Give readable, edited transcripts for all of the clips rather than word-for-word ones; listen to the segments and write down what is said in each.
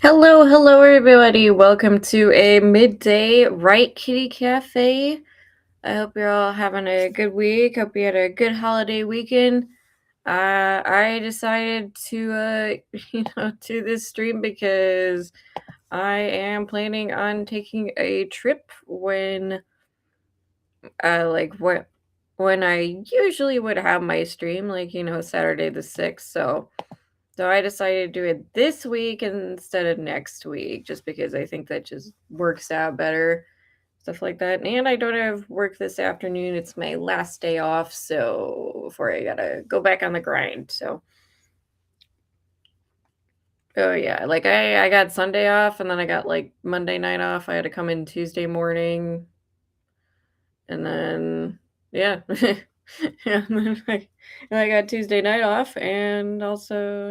Hello everybody. Welcome to a midday Riot Kitty Cafe. I hope you're all having a good week. Hope you had a good holiday weekend. I decided to do this stream because I am planning on taking a trip when I usually would have my stream, Saturday the 6th. So I decided to do it this week instead of next week, just because I think that just works out better, stuff like that. And I don't have work this afternoon. It's my last day off, so before I gotta go back on the grind. Oh yeah, I got Sunday off, and then I got like Monday night off. I had to come in Tuesday morning, and then yeah, yeah, and I got Tuesday night off, and also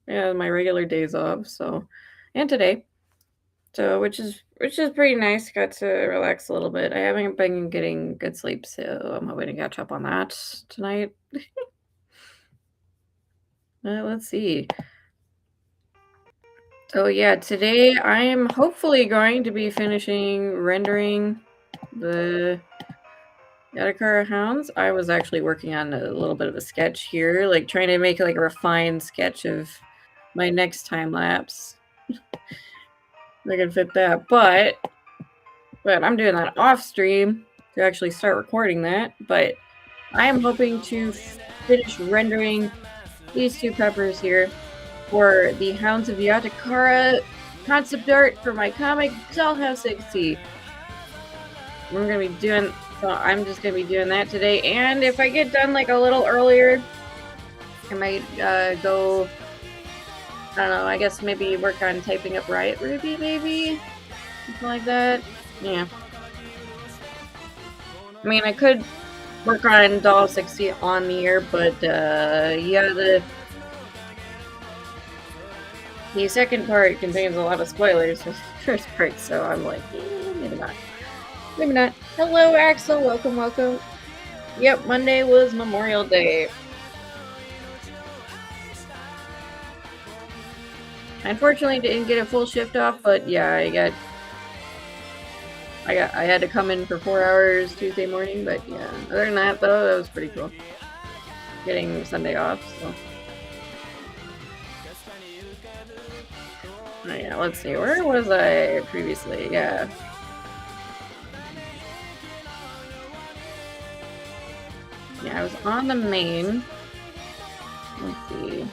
yeah, my regular days off. So, and today. So, which is pretty nice. Got to relax a little bit. I haven't been getting good sleep, so I'm hoping to catch up on that tonight. Let's see. So yeah, today I am hopefully going to be finishing rendering the Yatakara Hounds. I was actually working on a little bit of a sketch here, like trying to make like a refined sketch of my next time lapse. I can fit that, but I'm doing that off stream to actually start recording that. But I am hoping to finish rendering these two peppers here for the Hounds of Yatakara concept art for my comic Dollhouse XC. I'm just gonna be doing that today. And if I get done like a little earlier, I might go. I don't know. I guess maybe work on typing up Riot Ruby, maybe something like that. Yeah. I mean, I could work on Dollhouse XC on the air, but yeah, the second part contains a lot of spoilers for the first part, so I'm like, maybe not. Maybe not. Hello, Axel. Welcome. Yep, Monday was Memorial Day. I unfortunately didn't get a full shift off, but yeah, I had to come in for 4 hours Tuesday morning, but yeah. Other than that, though, that was pretty cool. Getting Sunday off, so. Oh, yeah, let's see. Where was I previously? Yeah. Yeah, I was on the main. Let's see.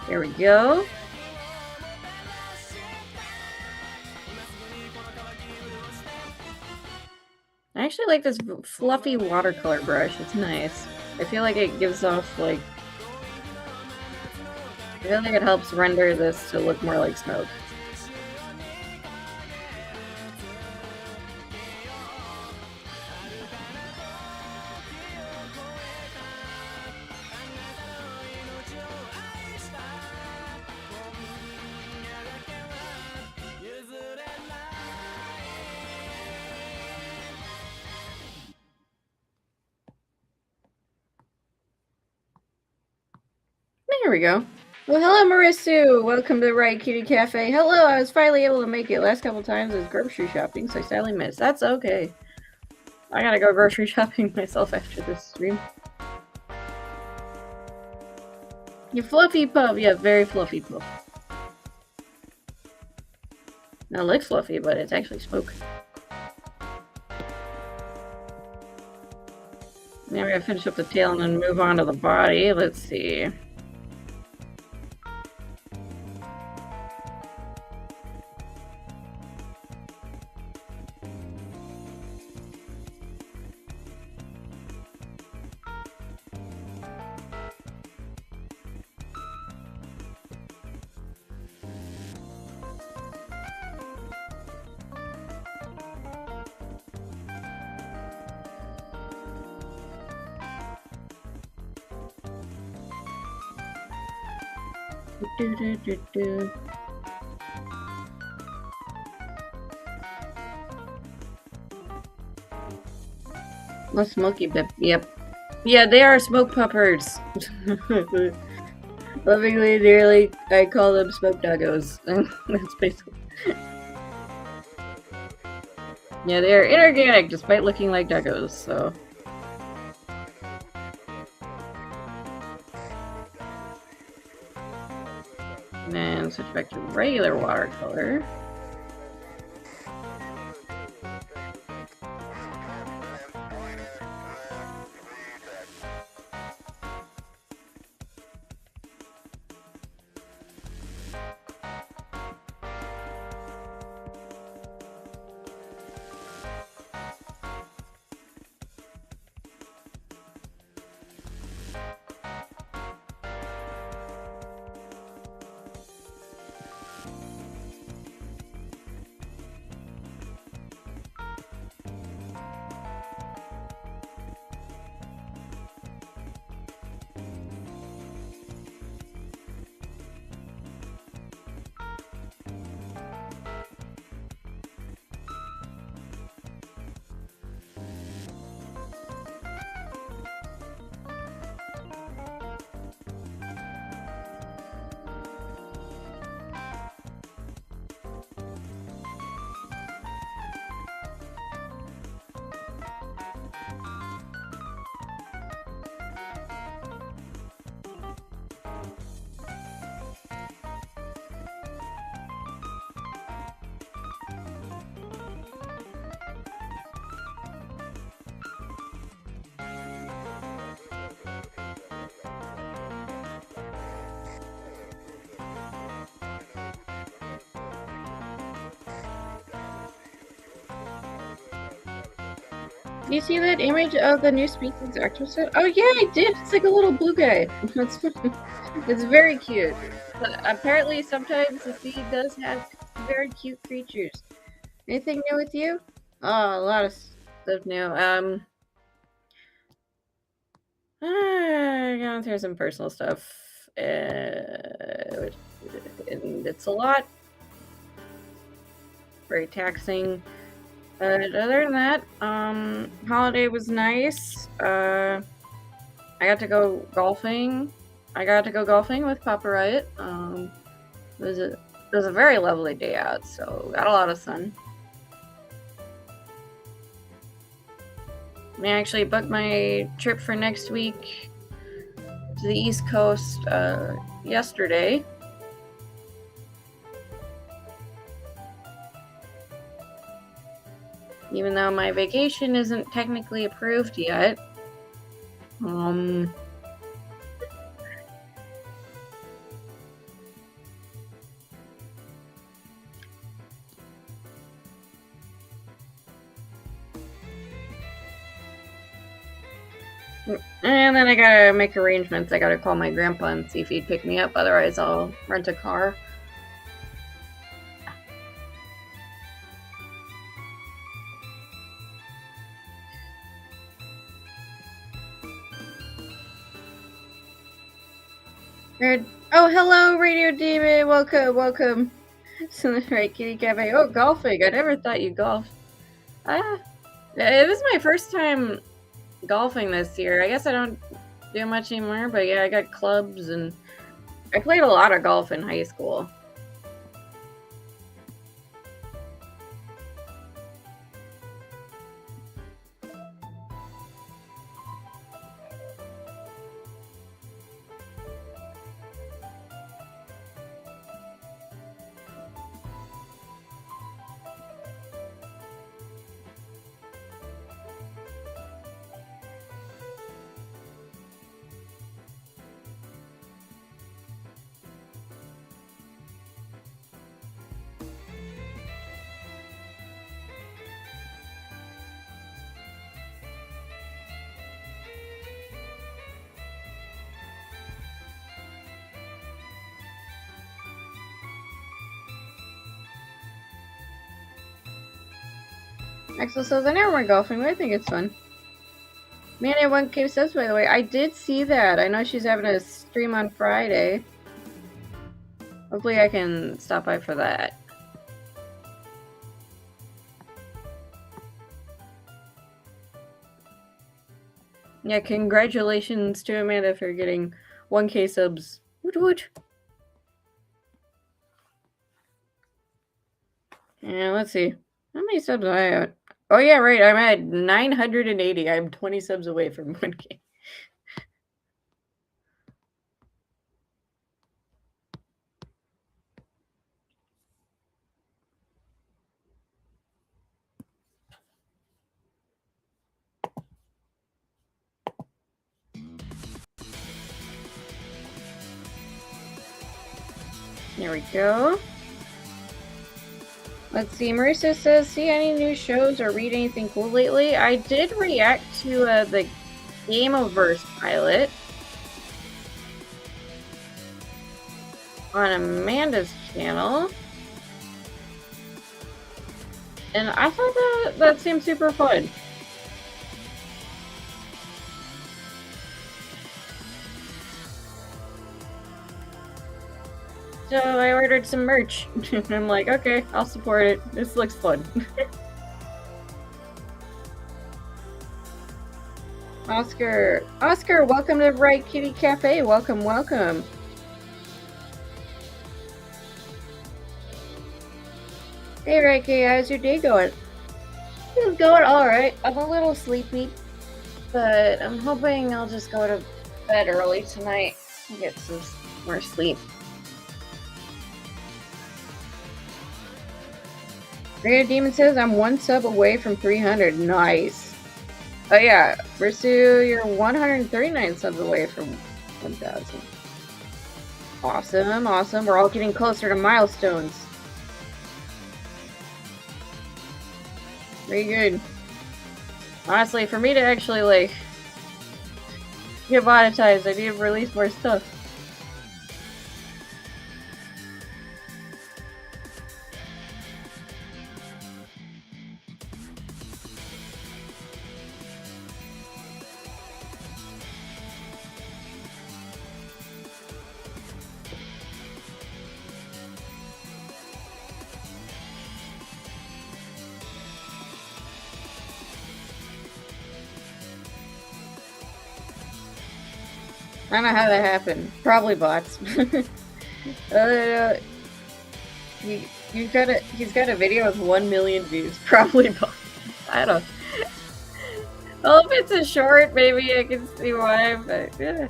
There we go. I actually like this fluffy watercolor brush. It's nice. I feel like it gives off, like... I feel like it helps render this to look more like smoke. There we go. Well, hello, Marisu. Welcome to the Riot Kitty Cafe. Hello, I was finally able to make it. Last couple times I was grocery shopping, so I sadly missed. That's okay. I gotta go grocery shopping myself after this stream. You fluffy pup. Yeah, very fluffy pup. Now it looks fluffy, but it's actually smoke. Now we gotta finish up the tail and then move on to the body. Let's see. Oh, smoky bit. Yep. Yeah, they are smoke puppers. Lovingly, dearly, I call them smoke doggos. That's basically. Yeah, they are inorganic despite looking like doggos, so. And then switch back to regular watercolor. Do you see that image of the new species exorcist? Oh yeah, I did. It's like a little blue guy. It's very cute. But apparently, sometimes the sea does have very cute creatures. Anything new with you? Oh, a lot of stuff new. Going through some personal stuff. And it's a lot. Very taxing. But other than that, holiday was nice. I got to go golfing. I got to go golfing with Papa Riot. It was a very lovely day out, so got a lot of sun. I actually booked my trip for next week to the East Coast yesterday. Even though my vacation isn't technically approved yet. And then I gotta make arrangements. I gotta call my grandpa and see if he'd pick me up. Otherwise, I'll rent a car. Oh, hello, Radio Demon. Welcome to the Riot Kitty Cafe. Oh, golfing. I never thought you golfed. It was my first time golfing this year. I guess I don't do much anymore, but yeah, I got clubs and I played a lot of golf in high school. Axel says, I never went golfing, but I think it's fun. Manny 1K says, by the way, I did see that. I know she's having a stream on Friday. Hopefully I can stop by for that. Yeah, congratulations to Amanda for getting 1K subs. Woot woot. Yeah, let's see. How many subs am I at? Oh yeah, right. I'm at 980. I'm 20 subs away from 1K. There we go. Let's see. Marissa says, see any new shows or read anything cool lately? I did react to the Gameoverse pilot on Amanda's channel. And I thought that seemed super fun. So I ordered some merch. I'm like, okay, I'll support it. This looks fun. Oscar, welcome to Riot Kitty Cafe. Welcome, welcome. Hey, Riot Kitty, how's your day going? It's going alright. I'm a little sleepy, but I'm hoping I'll just go to bed early tonight and get some more sleep. Radiant Demon says, I'm 1 sub away from 300. Nice. Oh yeah, Pursue, you're 139 subs away from 1,000. Awesome, awesome. We're all getting closer to milestones. Very good. Honestly, for me to actually, like, get monetized, I need to release more stuff. I don't know how that happened. Probably bots. He's got a video with 1 million views. Probably bots. I don't. Well, if it's a short, maybe I can see why. But yeah,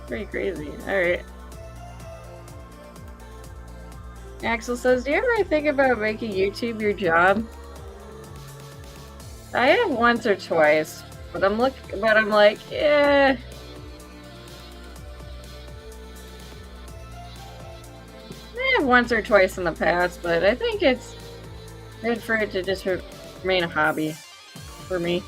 pretty crazy. All right. Axel says, "Do you ever think about making YouTube your job?" I have once or twice. But I'm like, yeah. I have once or twice in the past, but I think it's good for it to just remain a hobby for me.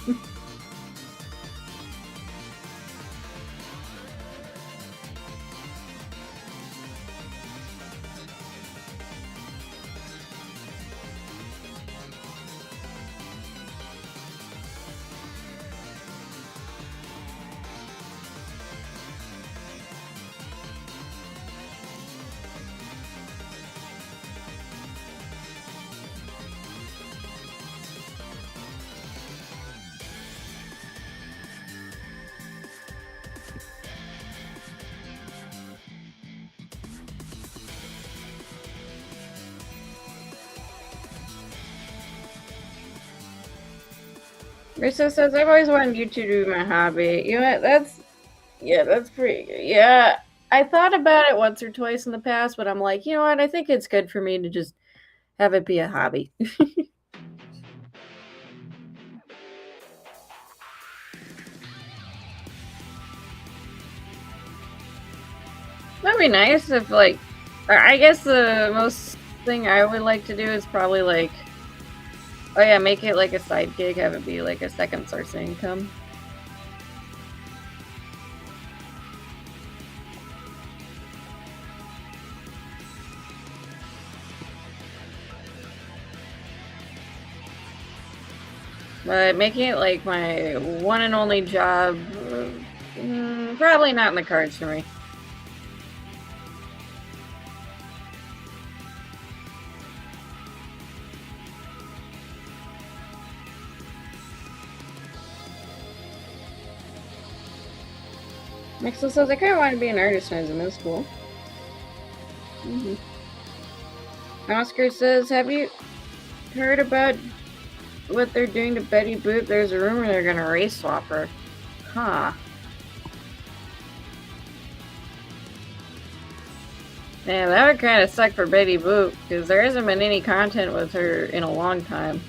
Rissa says, I've always wanted YouTube to be my hobby. You know what? That's pretty good. Yeah, I thought about it once or twice in the past, but I'm like, you know what? I think it's good for me to just have it be a hobby. That'd be nice if, like, I guess the most thing I would like to do is probably, like, oh yeah, make it like a side gig, have it be like a second source of income. But making it like my one and only job, probably not in the cards for me. Mixel says, I kind of wanted to be an artist when I was in middle school. Oscar says, have you heard about what they're doing to Betty Boop? There's a rumor they're going to race swap her. Huh. Man, that would kind of suck for Betty Boop, because there hasn't been any content with her in a long time.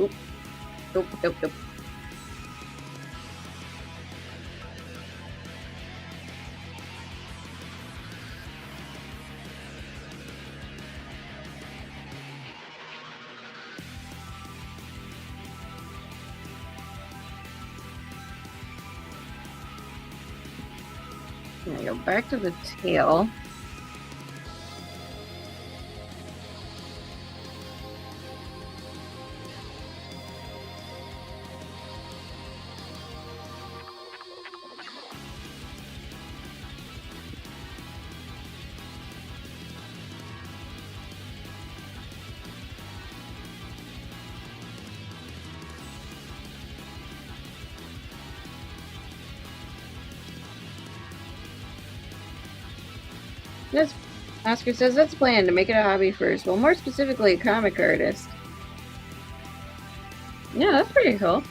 Oop. Oop, oop, oop. I'm gonna go back to the tail. That's, Oscar says that's planned to make it a hobby first. Well, more specifically, a comic artist. Yeah, that's pretty cool.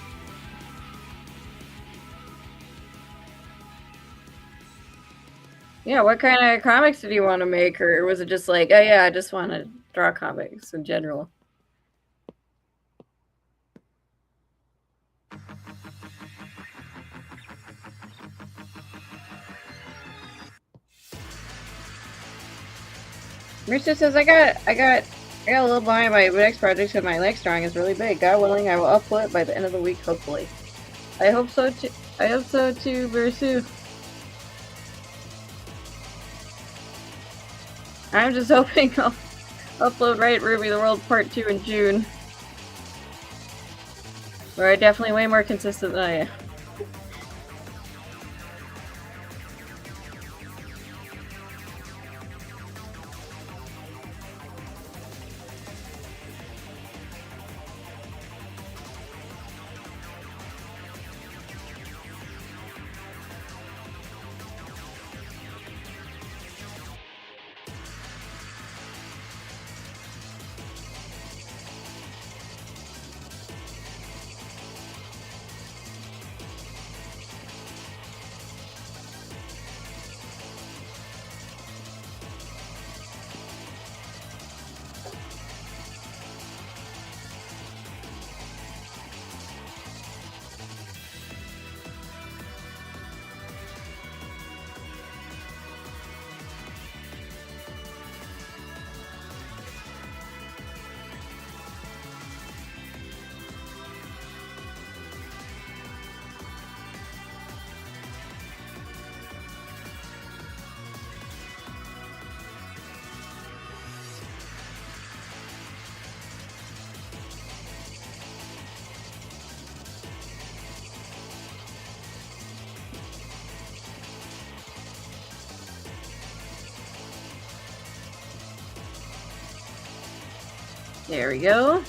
Yeah, what kind of comics did you want to make? Or was it just like, oh yeah, I just want to draw comics in general? Richard says, I got a little behind my next project because my next drawing is really big. God willing, I will upload it by the end of the week, hopefully. I hope so too. I hope so too, Versu. I'm just hoping I'll upload Riot Ruby the World Part 2 in June. Where I'm definitely way more consistent than I am. There we go.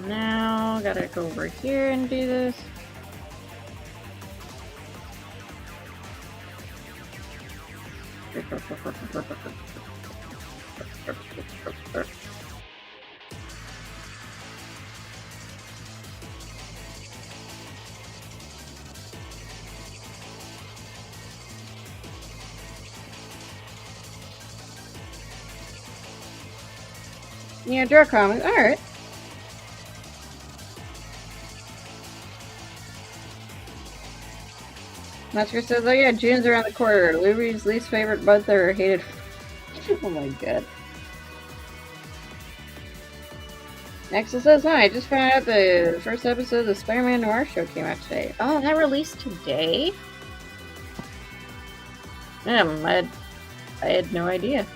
Now, gotta go over here and do this. Yeah, draw comics. Alright. Master says, oh yeah, June's around the corner. Luby's least favorite month or hated. Oh my god. Axel says, hi, I just found out the first episode of the Spider-Man Noir show came out today. Oh, that released today? I had no idea.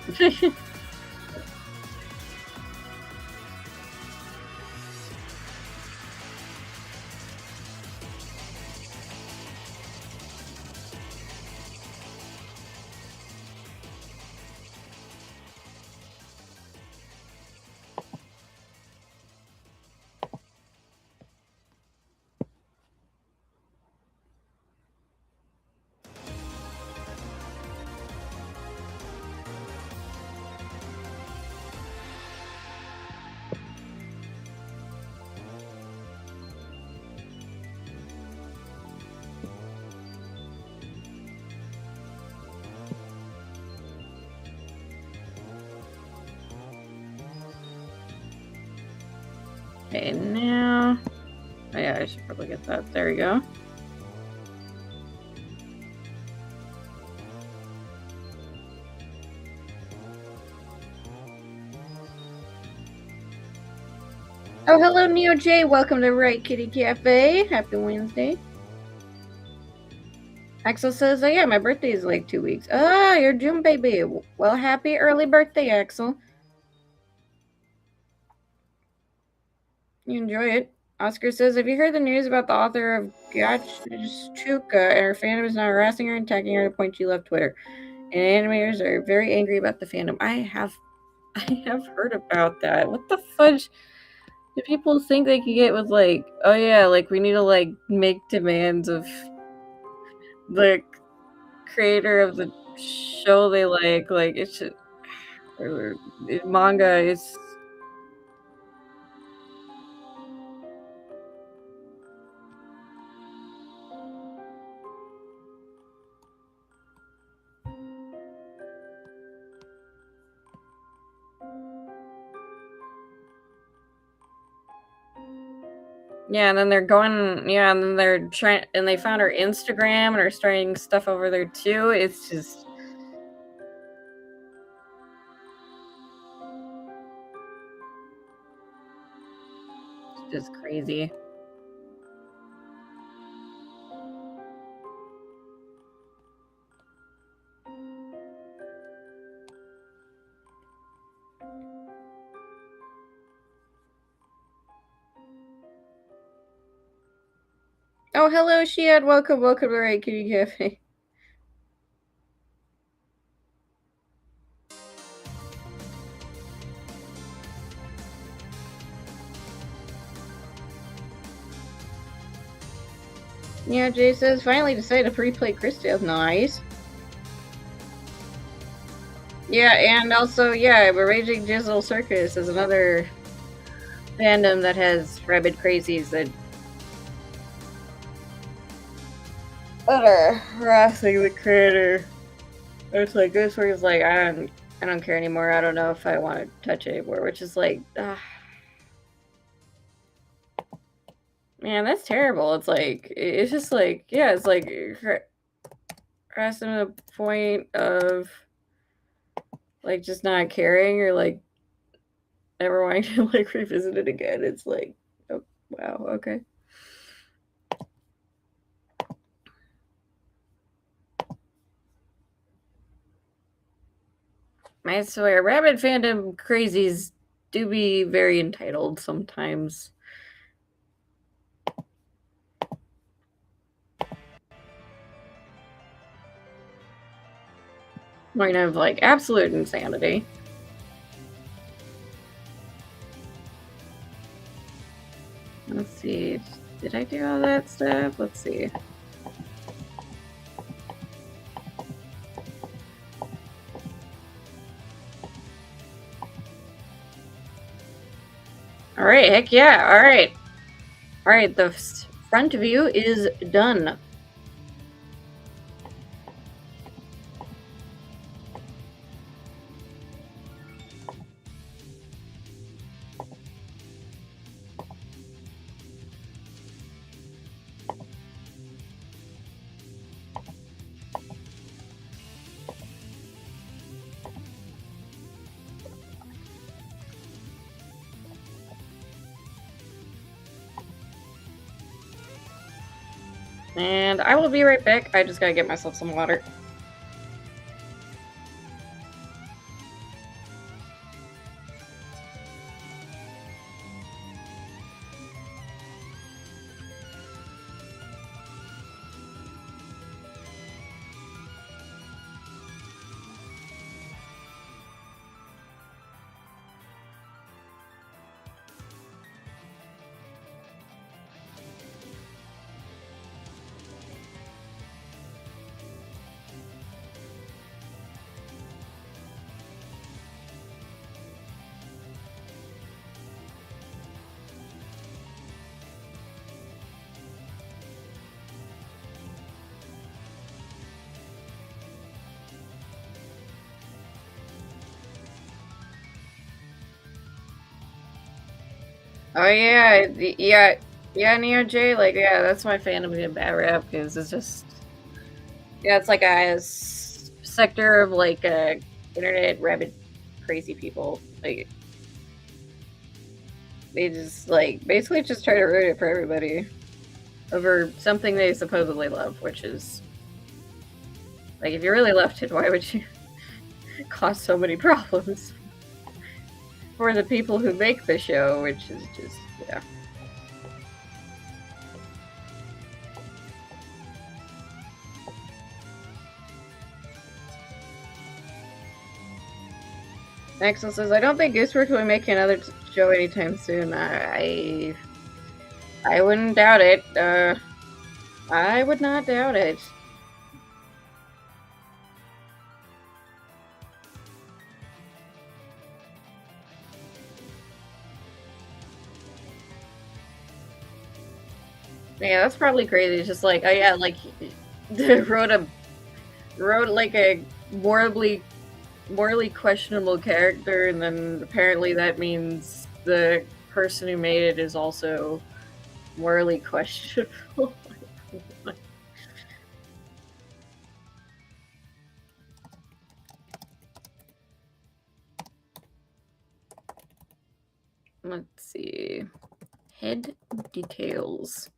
Okay, now... Oh yeah, I should probably get that. There we go. Oh, hello, Neo J. Welcome to Riot Kitty Cafe. Happy Wednesday. Axel says, oh yeah, my birthday is like 2 weeks. Oh, you're June baby. Well, happy early birthday, Axel. You enjoy it. Oscar says, have you heard the news about the author of Gachuka and her fandom is now harassing her and attacking her to the point she left Twitter? And animators are very angry about the fandom. I have heard about that. What the fudge do people think they can get with, like, oh yeah, like we need to like make demands of the creator of the show they like it should manga is yeah, and then they're going, yeah, and then they're trying, and they found her Instagram and are starting stuff over there too. It's just crazy. Oh, hello, Shiad. Welcome to Riot Kitty Cafe. Yeah, Jay says, finally decided to replay Crystal. Nice. Yeah, and also, yeah, Raging Jizzle Circus is another fandom that has rabid crazies that are harassing the creator. It's like this where he's like, I don't care anymore. I don't know if I want to touch it anymore, which is like, man, that's terrible. It's like, it's just like, yeah, it's like harassing to the point of like just not caring or like never wanting to like revisit it again. It's like, oh, wow, okay. I swear, rabid fandom crazies do be very entitled sometimes. Point of like absolute insanity. Let's see. Did I do all that stuff? Let's see. All right, heck yeah. All right. All right, the front view is done. And I will be right back. I just gotta get myself some water. Oh yeah, yeah, Neo J. Like, yeah, that's my fandom of bad rap because it's just, yeah, it's like a sector of like internet rabid crazy people. Like, they just like basically just try to ruin it for everybody over something they supposedly love, which is like, if you really loved it, why would you cause so many problems for the people who make the show? Which is just, yeah. Axel says, I don't think Gooseworks will be making another show anytime soon. I wouldn't doubt it. I would not doubt it. Yeah, that's probably crazy. It's just like, oh yeah, like wrote like a morally questionable character, and then apparently that means the person who made it is also morally questionable. Let's see. Head details.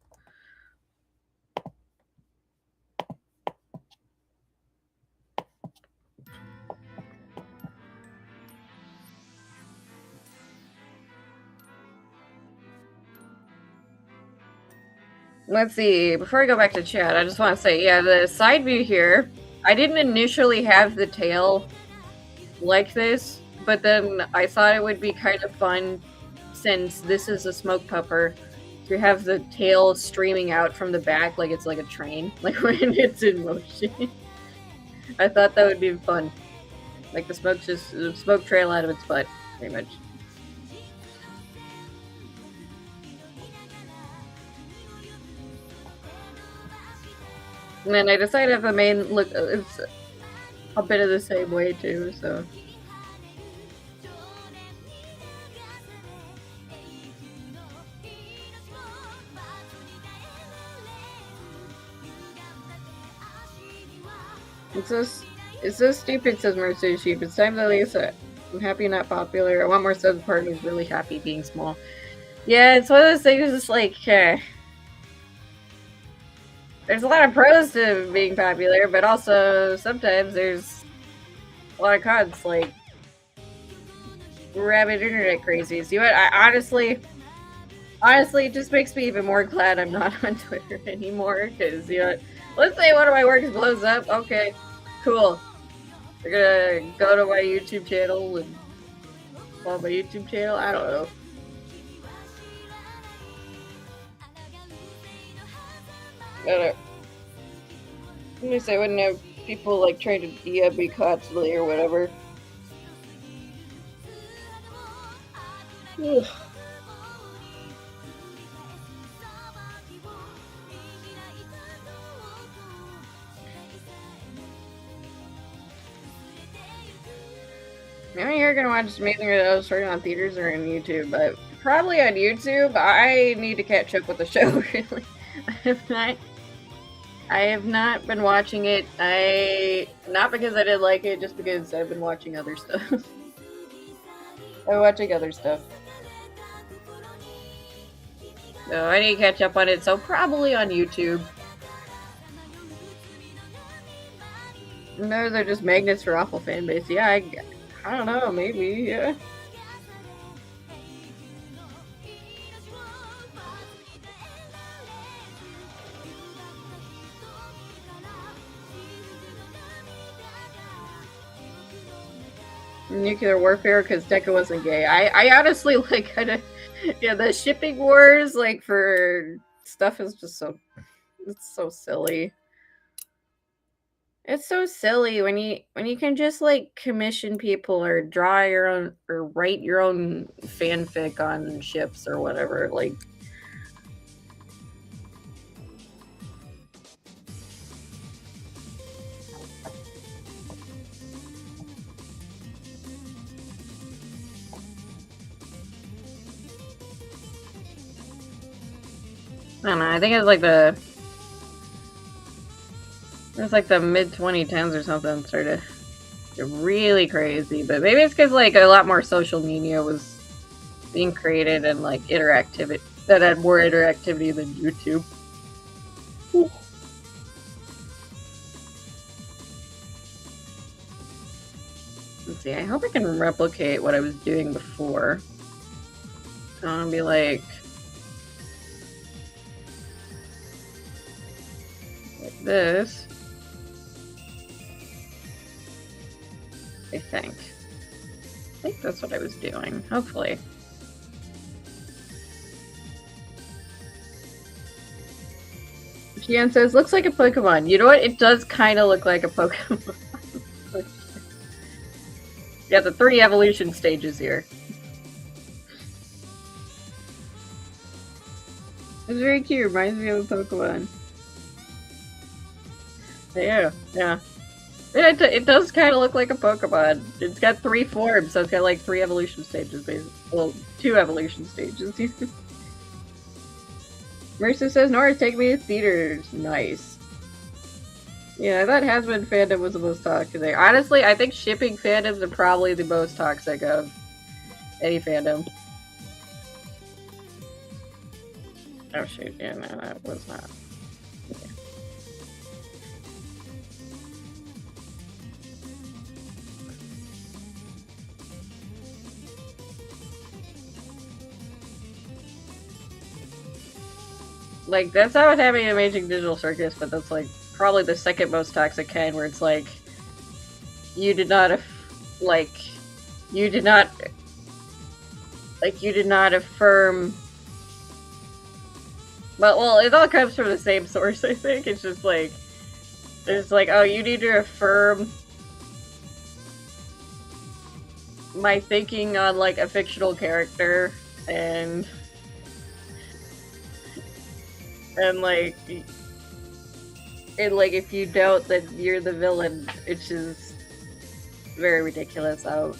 Let's see. Before I go back to chat, I just want to say, yeah, the side view here, I didn't initially have the tail like this, but then I thought it would be kind of fun, since this is a smoke pupper, to have the tail streaming out from the back like it's like a train, like when it's in motion. I thought that would be fun. Like the smoke trail out of its butt, pretty much. And then I decided if the main look, it's a bit of the same way too, so. It's so stupid, says Mercy Sheep. It's time to leave. I'm happy not popular. I want more subs. Part of me is really happy being small. Yeah, it's one of those things. It's like, there's a lot of pros to being popular, but also sometimes there's a lot of cons, like rabid internet crazies. You know what? I honestly, it just makes me even more glad I'm not on Twitter anymore. Because, you know, let's say one of my works blows up. Okay, cool. They're gonna go to my YouTube channel and follow my YouTube channel. I don't know. At least I wouldn't have people like trying to DM me constantly or whatever. Ugh. I mean, you're gonna watch Amazing Race starting on theaters or on YouTube, but probably on YouTube. I need to catch up with the show. Really, I have not been watching it. Not because I didn't like it, just because I've been watching other stuff. I'm watching other stuff. So I need to catch up on it. So probably on YouTube. No, they're just magnets for awful fan base. Yeah, I don't know, maybe, yeah. Nuclear warfare because Deca wasn't gay. I honestly like kind of, yeah, the shipping wars like for stuff is just so, it's so silly. It's so silly when you can just like commission people or draw your own or write your own fanfic on ships or whatever. Like, I don't know. I think it's like the mid 2010s or something started to get really crazy. But maybe it's because like a lot more social media was being created and like interactivity that had more interactivity than YouTube. Let's see. I hope I can replicate what I was doing before. So I'm gonna be like this. I think that's what I was doing. Hopefully. Gian says, looks like a Pokemon. You know what? It does kind of look like a Pokemon. Yeah, the 3 evolution stages here. It's very cute. Reminds me of a Pokemon. Yeah, yeah. Yeah, it does kind of look like a Pokemon. It's got 3 forms, so it's got like 3 evolution stages, basically. Well, 2 evolution stages. Mercer says, Nora, take me to theaters. Nice. Yeah, I thought Hasbin fandom was the most toxic there. Honestly, I think shipping fandoms are probably the most toxic of any fandom. Oh shoot, yeah, no, that was not. Okay. Like, that's how it's having Amazing Digital Circus, but that's like probably the second most toxic kind, where it's like you did not affirm. Well, it all comes from the same source. I think it's just like there's like, oh, you need to affirm my thinking on like a fictional character, and like. And like, if you don't, then you're the villain. It's just very ridiculous how.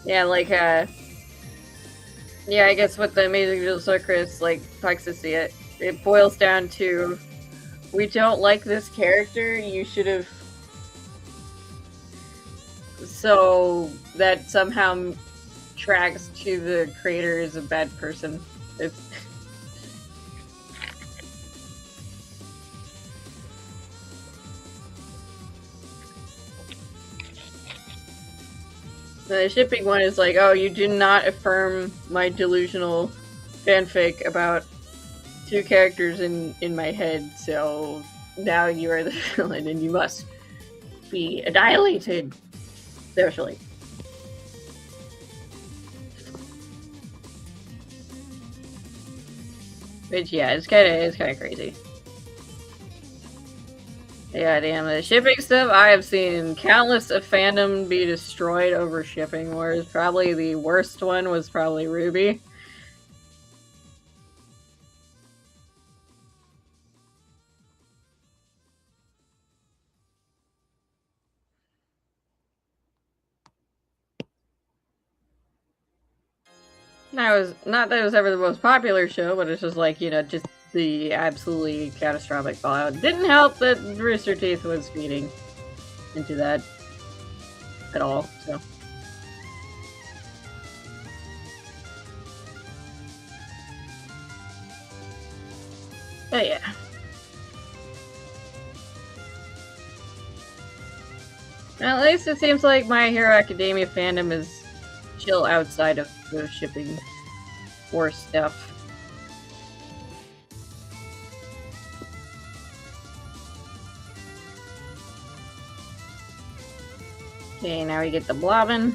Yeah, like, yeah, I guess with the Amazing Digital Circus, like, toxicity, it boils down to, we don't like this character, you should have. So that somehow tracks to the creator is a bad person. It's the shipping one is like, oh, you do not affirm my delusional fanfic about 2 characters in my head, so now you are the villain and you must be annihilated socially. Which, yeah, it's kind of crazy. Yeah, damn, the shipping stuff, I have seen countless of fandom be destroyed over shipping wars. Probably the worst one was probably Ruby. That was not that it was ever the most popular show, but it's just like, you know, just the absolutely catastrophic fallout. Didn't help that Rooster Teeth was feeding into that at all, so. Oh yeah. At least it seems like My Hero Academia fandom is chill outside of the shipping war stuff. Okay, now we get the blobbing.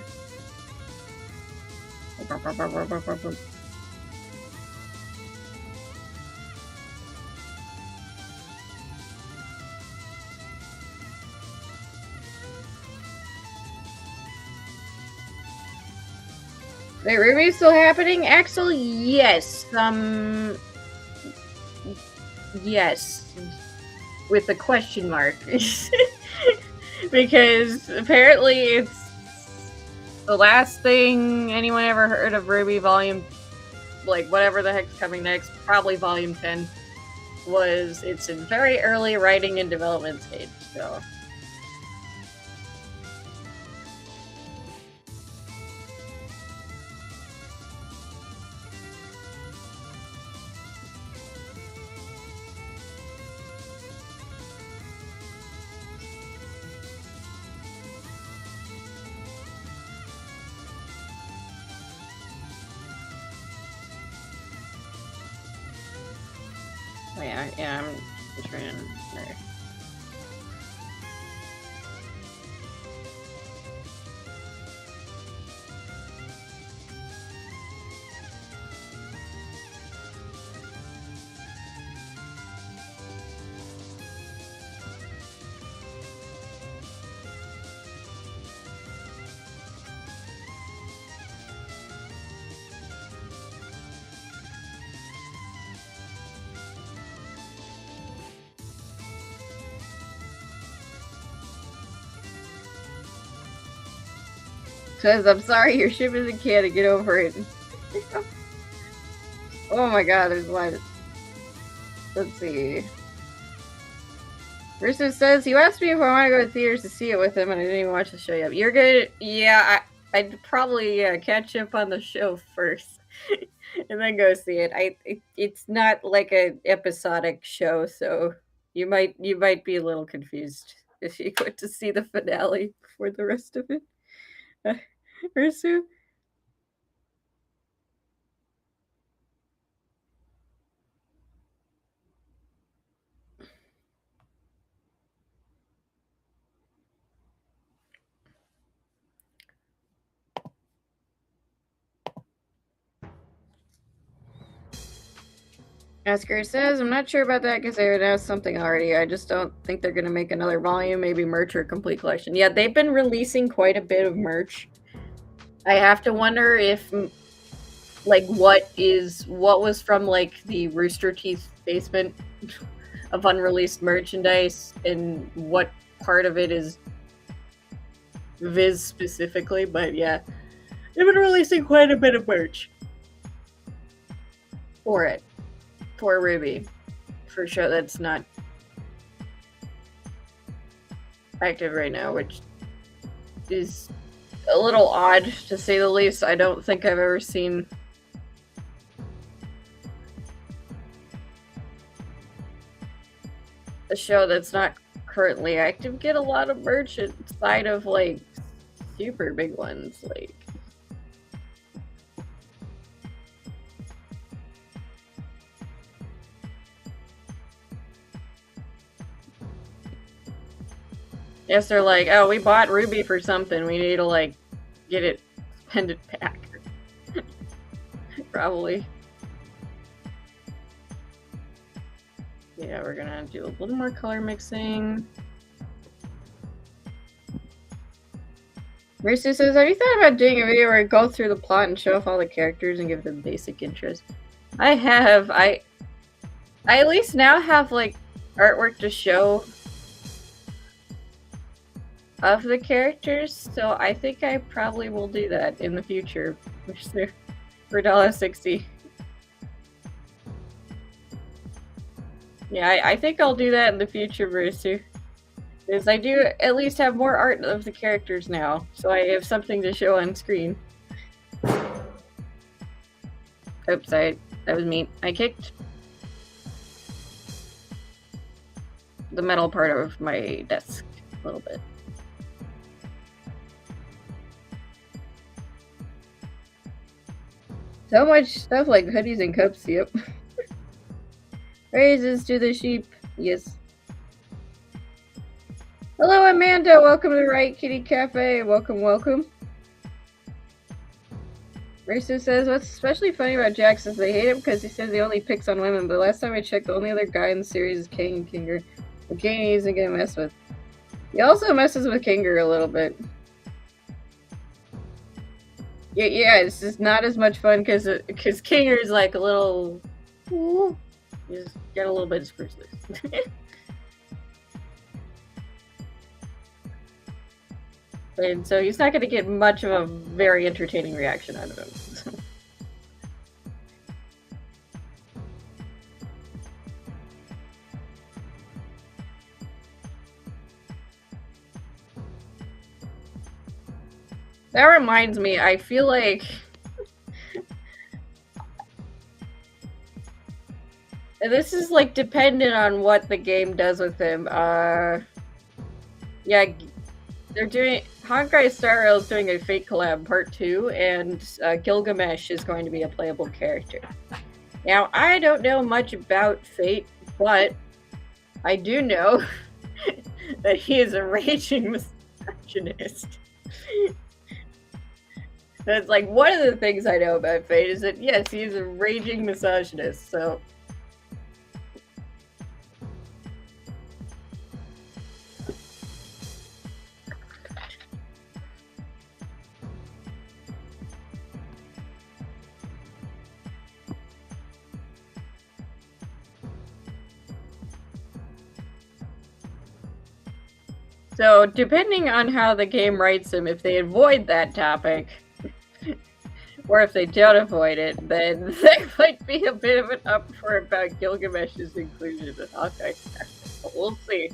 Wait, Ruby's still happening? Axel? Yes. Yes. With a question mark. Because apparently it's the last thing anyone ever heard of Ruby Volume, like whatever the heck's coming next, probably Volume 10, was it's in very early writing and development stage, so... Yeah, I'm trying. There. Says, I'm sorry, your ship isn't canon, get over it. Oh my god, there's one. Let's see. Versus says, you asked me if I want to go to theaters to see it with him, and I didn't even watch the show yet. You're good? Yeah, I'd probably catch up on the show first, and then go see it. It's not like an episodic show, so you might be a little confused if you go to see the finale for the rest of it. Ursu? Asker says, I'm not sure about that because they announced something already. I just don't think they're going to make another volume, maybe merch or complete collection. Yeah, they've been releasing quite a bit of merch. I have to wonder if, like, what was from, like, the Rooster Teeth basement of unreleased merchandise and what part of it is Viz specifically, but yeah. They've been releasing quite a bit of merch for it. For Ruby. For sure that's not active right now, which is a little odd to say the least. I don't think I've ever seen a show that's not currently active get a lot of merch inside of like super big ones, like yes, they're like, oh, we bought Ruby for something. We need to, like, get it, send it back. Probably. Yeah, we're gonna do a little more color mixing. Marissa says, have you thought about doing a video where I go through the plot and show off all the characters and give them basic intros? I have. I at least now have, like, artwork to show of the characters, so I think I probably will do that in the future for Dollhouse XC. Yeah, I think I'll do that in the future, Bruce. Because I do at least have more art of the characters now, so I have something to show on screen. Oops, that was me. I kicked. the metal part of my desk a little bit. So much stuff like hoodies and cups, yep. Praises to the sheep, yes. Hello, Amanda. Welcome to Riot Kitty Cafe. Welcome, welcome. Racer says, what's especially funny about Jax is they hate him because he says he only picks on women, but last time I checked, the only other guy in the series is King and Kinger. The King he isn't gonna mess with. He also messes with Kinger a little bit. Yeah, it's just not as much fun because Kinger's like a little... Ooh, you just get a little bit of screws loose. And so he's not going to get much of a very entertaining reaction out of him. That reminds me, I feel like... this is like dependent on what the game does with him. Yeah, they're doing... Honkai Star Rail is doing a Fate collab part 2, and Gilgamesh is going to be a playable character. Now, I don't know much about Fate, but I do know that he is a raging misogynist. That's like one of the things I know about Fate is that, yes, he is a raging misogynist, so... So, depending on how the game writes them, if they avoid that topic, or if they don't avoid it, then there might be a bit of an uproar about Gilgamesh's inclusion in Honkai Star Rail. We'll see.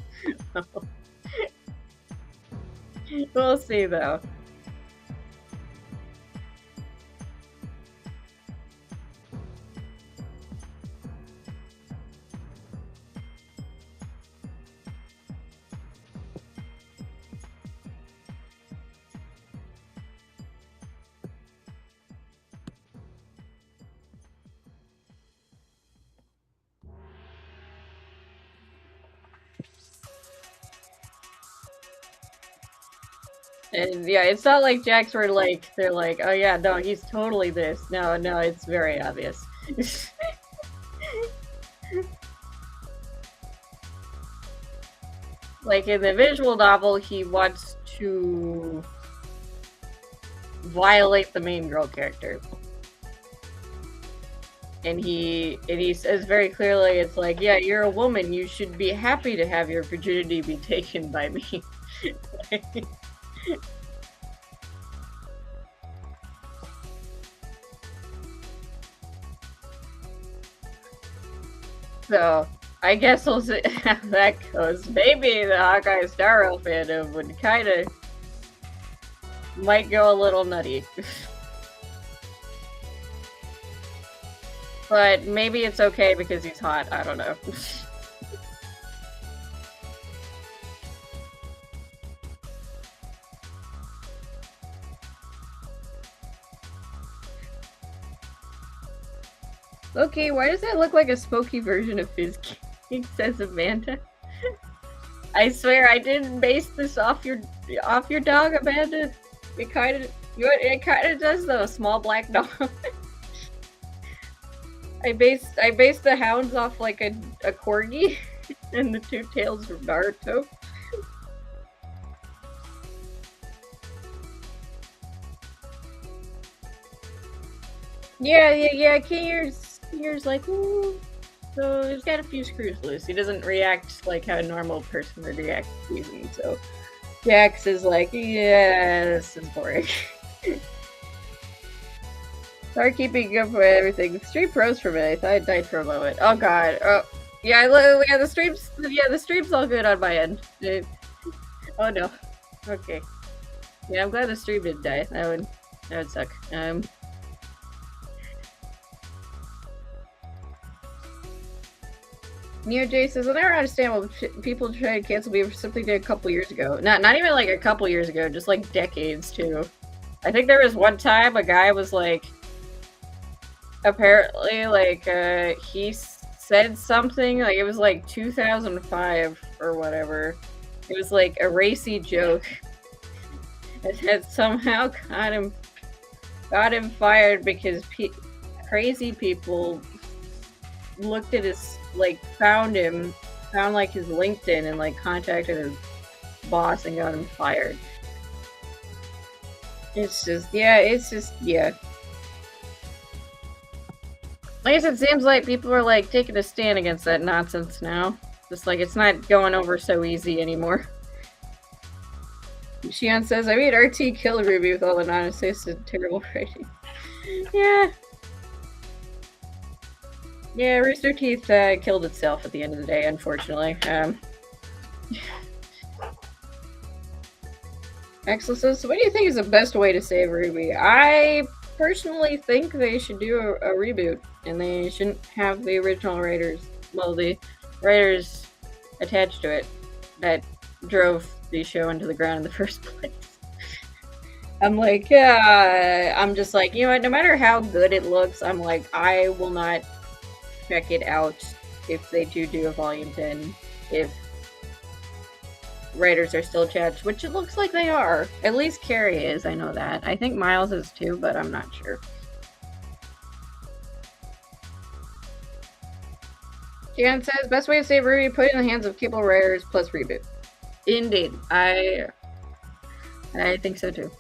We'll see, though. And yeah, it's not like Jax were like, they're like, oh yeah, no, he's totally this. No, it's very obvious. Like in the visual novel, he wants to violate the main girl character. And he says very clearly, it's like, yeah, you're a woman, you should be happy to have your virginity be taken by me. So, I guess we'll see how that goes. Maybe the Hawkeye Star Rail fandom would kinda... might go a little nutty. But maybe it's okay because he's hot, I don't know. Okay, why does that look like a smoky version of Fizz King, says Amanda. I swear I didn't base this off your dog, Amanda. It kinda does though, a small black dog. I based the Hounds off like a corgi and the two tails from Naruto. Yeah, Kinger's like, ooh. So he's got a few screws loose. He doesn't react like how a normal person would react to using, so Jax is like, yeah, this is boring. Start keeping up with everything. The stream froze for a minute. I thought I died for a moment. Oh god. Oh yeah, the stream's all good on my end. Oh no. Okay. Yeah, I'm glad the stream didn't die. That would suck. Neo J says, I never understand why people try to cancel me for something they did a couple years ago. Not even like a couple years ago, just like decades too. I think there was one time a guy was like, apparently like he said something like it was like 2005 or whatever. It was like a racy joke. It had somehow got him fired because crazy people looked at his, like, found like his LinkedIn and like contacted his boss and got him fired. It's just, yeah. I guess it seems like people are like taking a stand against that nonsense now. Just like it's not going over so easy anymore. Shion says, I made RT kill Ruby with all the non-assisted terrible writing. Yeah. Yeah, Rooster Teeth killed itself at the end of the day, unfortunately. Axel says, so what do you think is the best way to save Ruby? I personally think they should do a reboot, and they shouldn't have the original writers, well, the writers attached to it that drove the show into the ground in the first place. I'm like, I'm just like, you know what, no matter how good it looks, I'm like, I will not check it out if they do a volume 10, if writers are still attached, which it looks like they are. At least Carrie is, I know that. I think Miles is too, but I'm not sure. Jan says, best way to save Ruby, put it in the hands of capable writers plus reboot. Indeed. I think so too.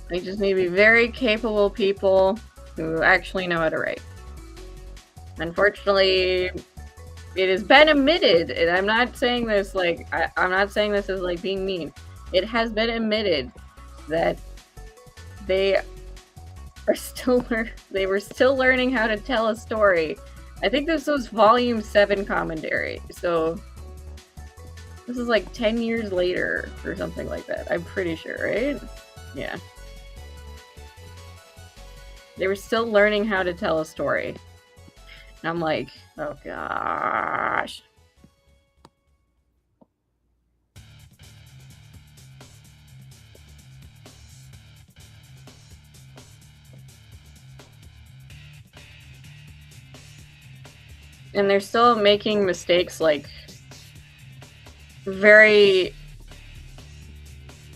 They just need to be very capable people who actually know how to write. Unfortunately, it has been admitted, and I'm not saying this like I'm not saying this as like being mean. It has been admitted that they were still learning how to tell a story. I think this was volume 7 commentary, so this is like 10 years later or something like that. I'm pretty sure, right? Yeah. They were still learning how to tell a story. And I'm like, oh gosh. And they're still making mistakes like very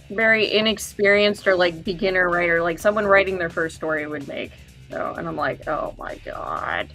inexperienced or like beginner writer, like someone writing their first story would make. So, and I'm like, oh my god.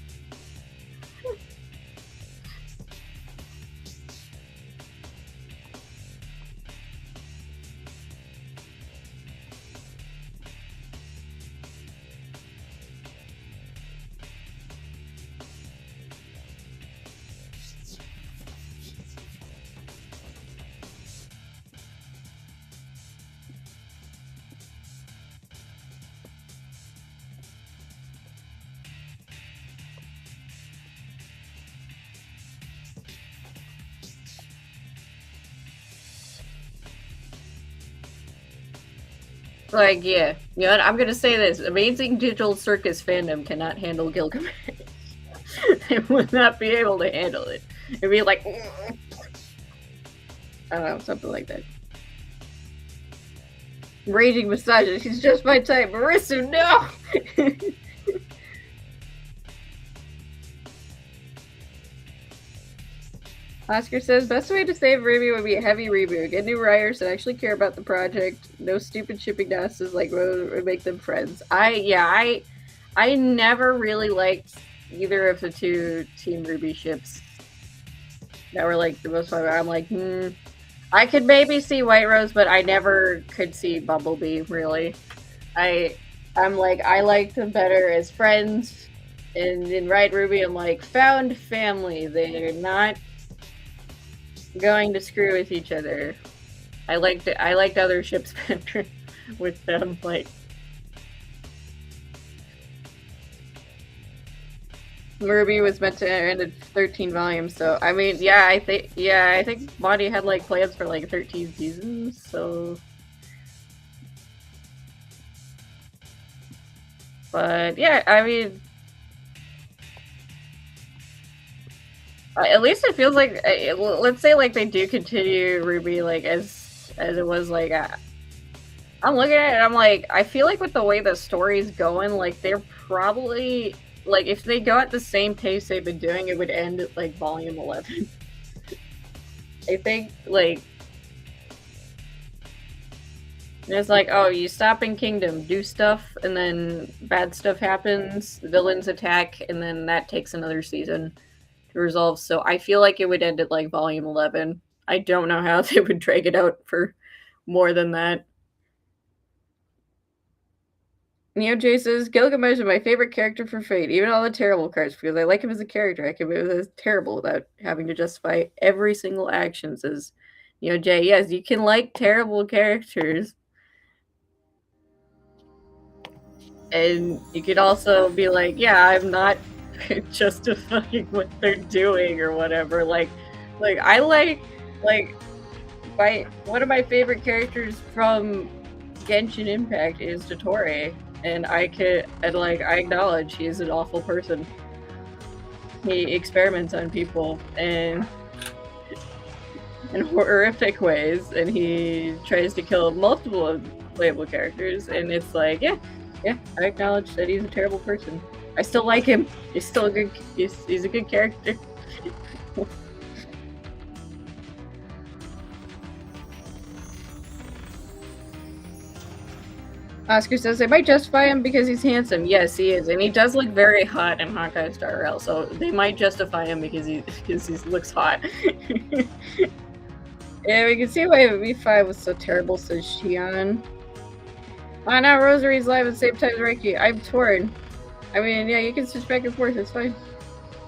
Like, yeah. You know what? I'm gonna say this. Amazing Digital Circus fandom cannot handle Gilgamesh. They would not be able to handle it. It'd be like... I don't know, something like that. Raging misogynist. He's just my type. Marissa, no! Oscar says, best way to save Ruby would be a heavy reboot. Get new writers that actually care about the project. No stupid shipping dasses like would make them friends. I never really liked either of the two Team Ruby ships that were like the most fun. I'm like, I could maybe see White Rose, but I never could see Bumblebee, really. I'm like, I liked them better as friends. And in Riot Ruby, I'm like, found family. They're not going to screw with each other. I liked other ships better with them, like Ruby was meant to end at 13 volumes, so I mean, I think Monty had like plans for like 13 seasons, so but yeah, I mean At least it feels like, let's say like they do continue Ruby like as it was like. I'm looking at it and I'm like, I feel like with the way the story's going, like they're probably like if they go at the same pace they've been doing, it would end at like volume 11. I think like it's like, oh, you stop in Kingdom, do stuff, and then bad stuff happens, villains attack, and then that takes another season to resolve. So I feel like it would end at like volume 11. I don't know how they would drag it out for more than that. Neo J says, Gilgamesh is my favorite character for Fate, even all the terrible cards, because I like him as a character. I can be as terrible without having to justify every single action, says Neo J. Yes, you can like terrible characters. And you could also be like, yeah, I'm not justifying what they're doing or whatever. Like I like one of my favorite characters from Genshin Impact is Totore, and I acknowledge he is an awful person. He experiments on people and in horrific ways, and he tries to kill multiple playable characters, and it's like, yeah, I acknowledge that he's a terrible person. I still like him. He's still a good. He's a good character. Oscar says they might justify him because he's handsome. Yes, he is, and he does look very hot in Honkai Star Rail. So they might justify him because he looks hot. Yeah, we can see why V5 was so terrible, says Shion. Oh, now Rosary's live at the same time as Reiki. I'm torn. I mean, yeah, you can switch back and forth. It's fine.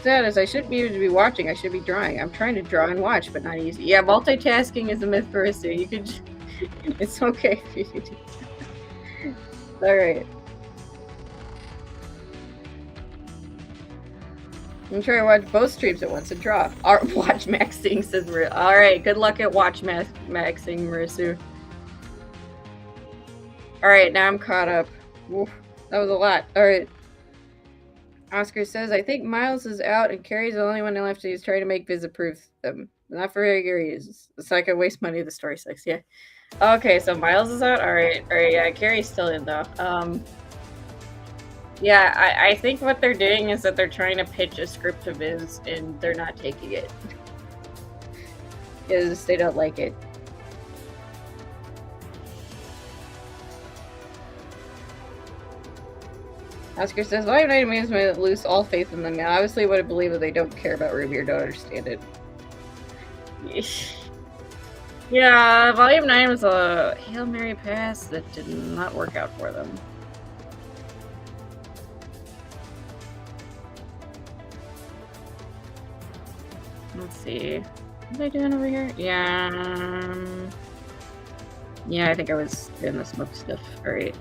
Status, I shouldn't be to be watching. I should be drawing. I'm trying to draw and watch, but not easy. Yeah, multitasking is a myth for us. You could. It's okay if you do. Alright. I'm trying to watch both streams at once and draw. Watch maxing, says Marisu. Alright, good luck at watch maxing, Marisu. Alright, now I'm caught up. Oof, that was a lot. Alright. Oscar says, I think Miles is out and Carrie's the only one left. He's trying to make visit proof them. Not for regular reasons. So I can waste money. The story sucks. Yeah. Okay, so Miles is out? Alright, yeah, Carrie's still in though. Yeah, I think what they're doing is that they're trying to pitch a script to Viz and they're not taking it. Because they don't like it. Oscar says, Volume 9 means we lose all faith in them now. Obviously, would believe that they don't care about Ruby or don't understand it. Yeah, Volume 9 was a Hail Mary pass that did not work out for them. Let's see. What are they doing over here? Yeah. Yeah, I think I was doing the smoke stuff. Alright.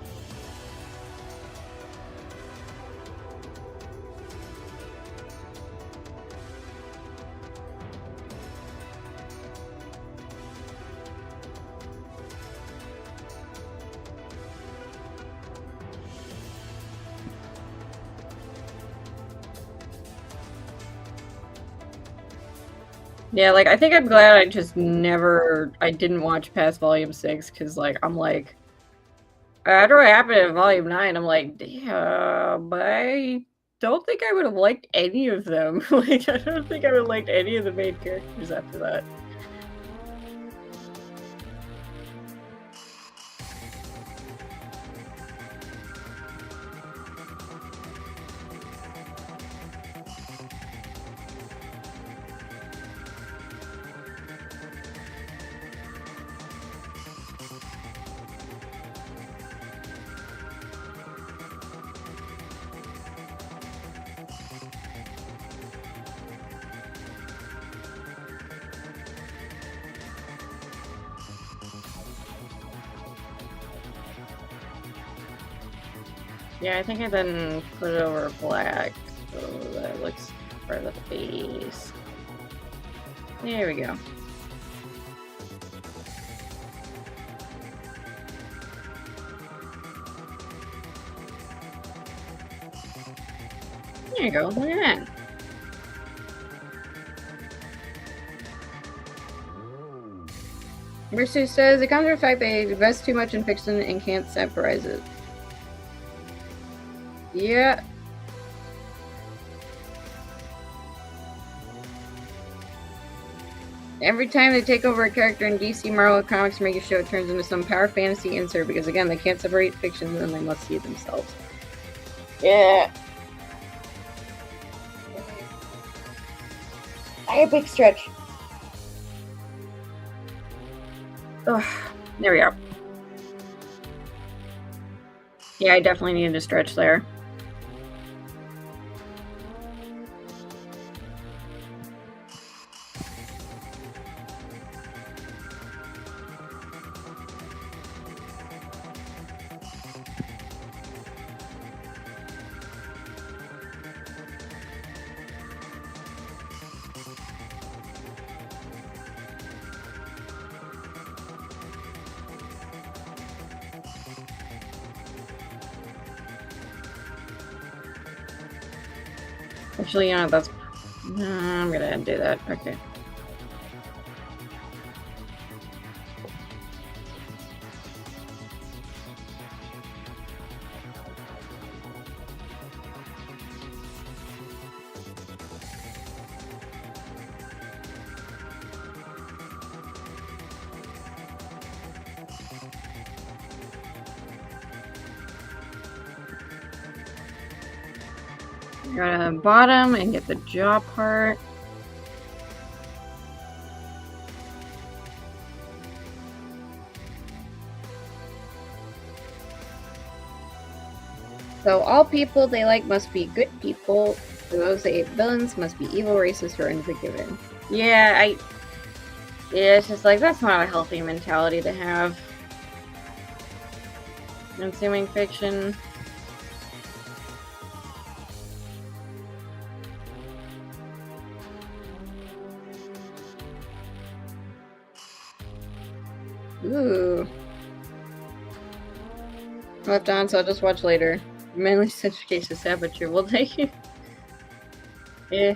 Yeah, like, I think I'm glad I just I didn't watch past Volume 6, because, like, I'm like, after what happened in Volume 9, I'm like, damn, I don't think I would have liked any of them. Like, I don't think I would have liked any of the main characters after that. Yeah, I think I then put it over black so that it looks for the face. There we go. There you go, look at that. Mercer says it comes from the fact they invest too much in fiction and can't separate it. Yeah. Every time they take over a character in DC, Marvel Comics, or make a show, it turns into some power fantasy insert because, again, they can't separate fiction and they must see themselves. Yeah. I have a big stretch. Oh, there we go. Yeah, I definitely needed a stretch there. Actually, you know, that's... I'm gonna do that. Okay. Go to the bottom and get the jaw part. So all people they like must be good people. Those they hate villains must be evil, racist, or unforgiving. Yeah, yeah, it's just like that's not a healthy mentality to have. Consuming fiction. Ooh. Left on, so I'll just watch later. Mainly such case of saboteur. Will they? Yeah.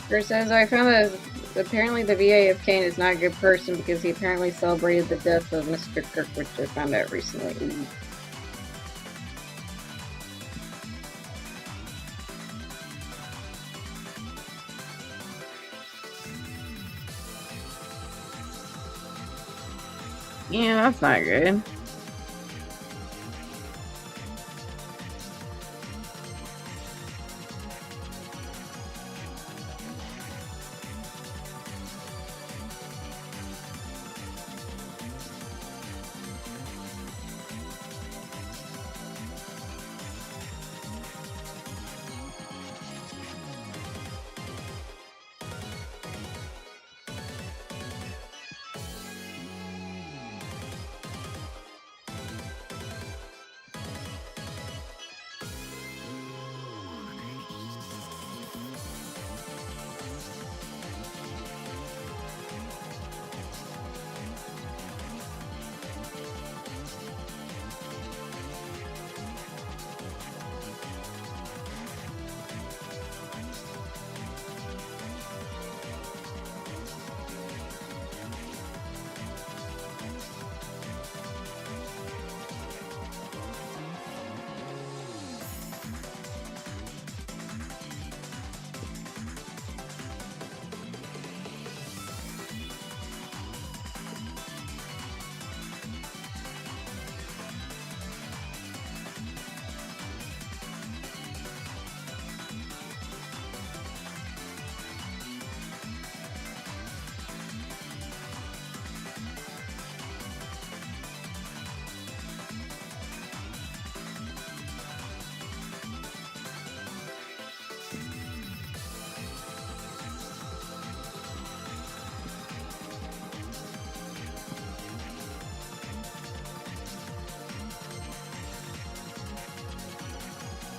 First says, I found that apparently the VA of Kane is not a good person because he apparently celebrated the death of Mr. Kirk, which I found out recently. Ooh. Yeah, that's not good.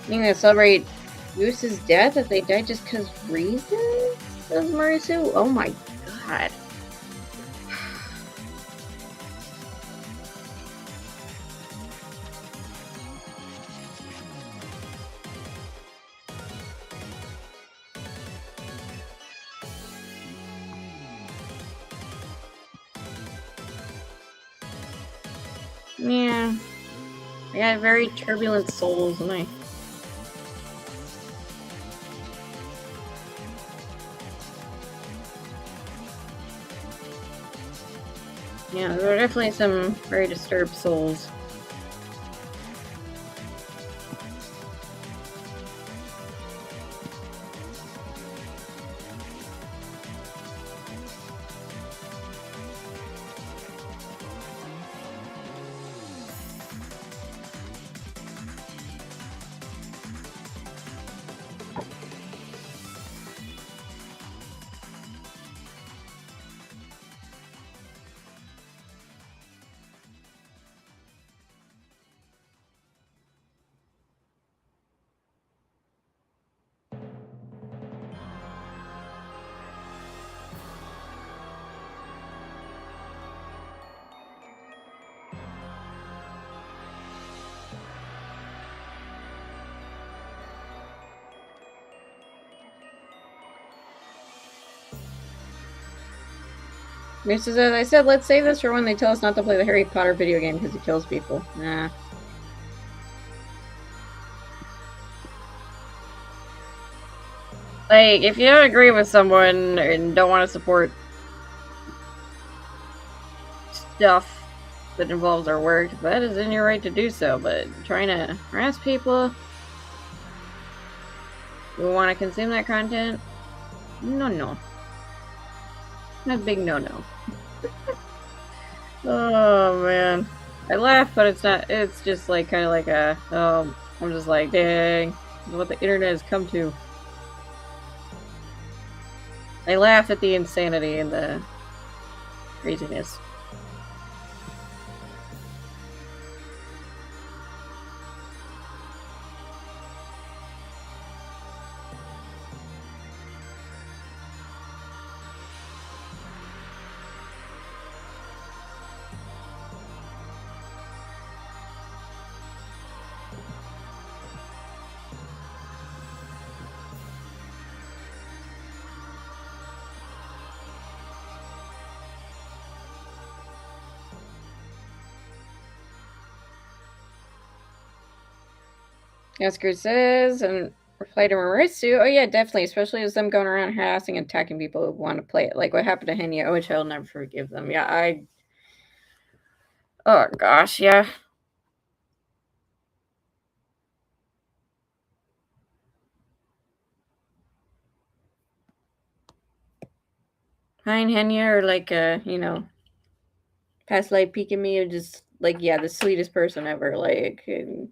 You gonna celebrate Goose's death if they died just because reasons? Says Marisu? Oh my god. Yeah. I got very turbulent souls, and yeah, there are definitely some very disturbed souls. Mr. says, I said, let's save this for when they tell us not to play the Harry Potter video game because he kills people. Nah. Like, if you don't agree with someone and don't want to support stuff that involves our work, that is in your right to do so, but trying to harass people who want to consume that content, no. Not a big no. Oh, man. I laugh, but it's not, it's just like, kind of like a, I'm just like, dang, this is what the internet has come to. I laugh at the insanity and the craziness. Oscar says, and reply to Marisu, oh yeah, definitely, especially as them going around harassing and attacking people who want to play it. Like what happened to Henya, which I'll never forgive them. Yeah, oh gosh, yeah. Hi and Henya are like, past life peeking me, are just like, yeah, the sweetest person ever. Like, and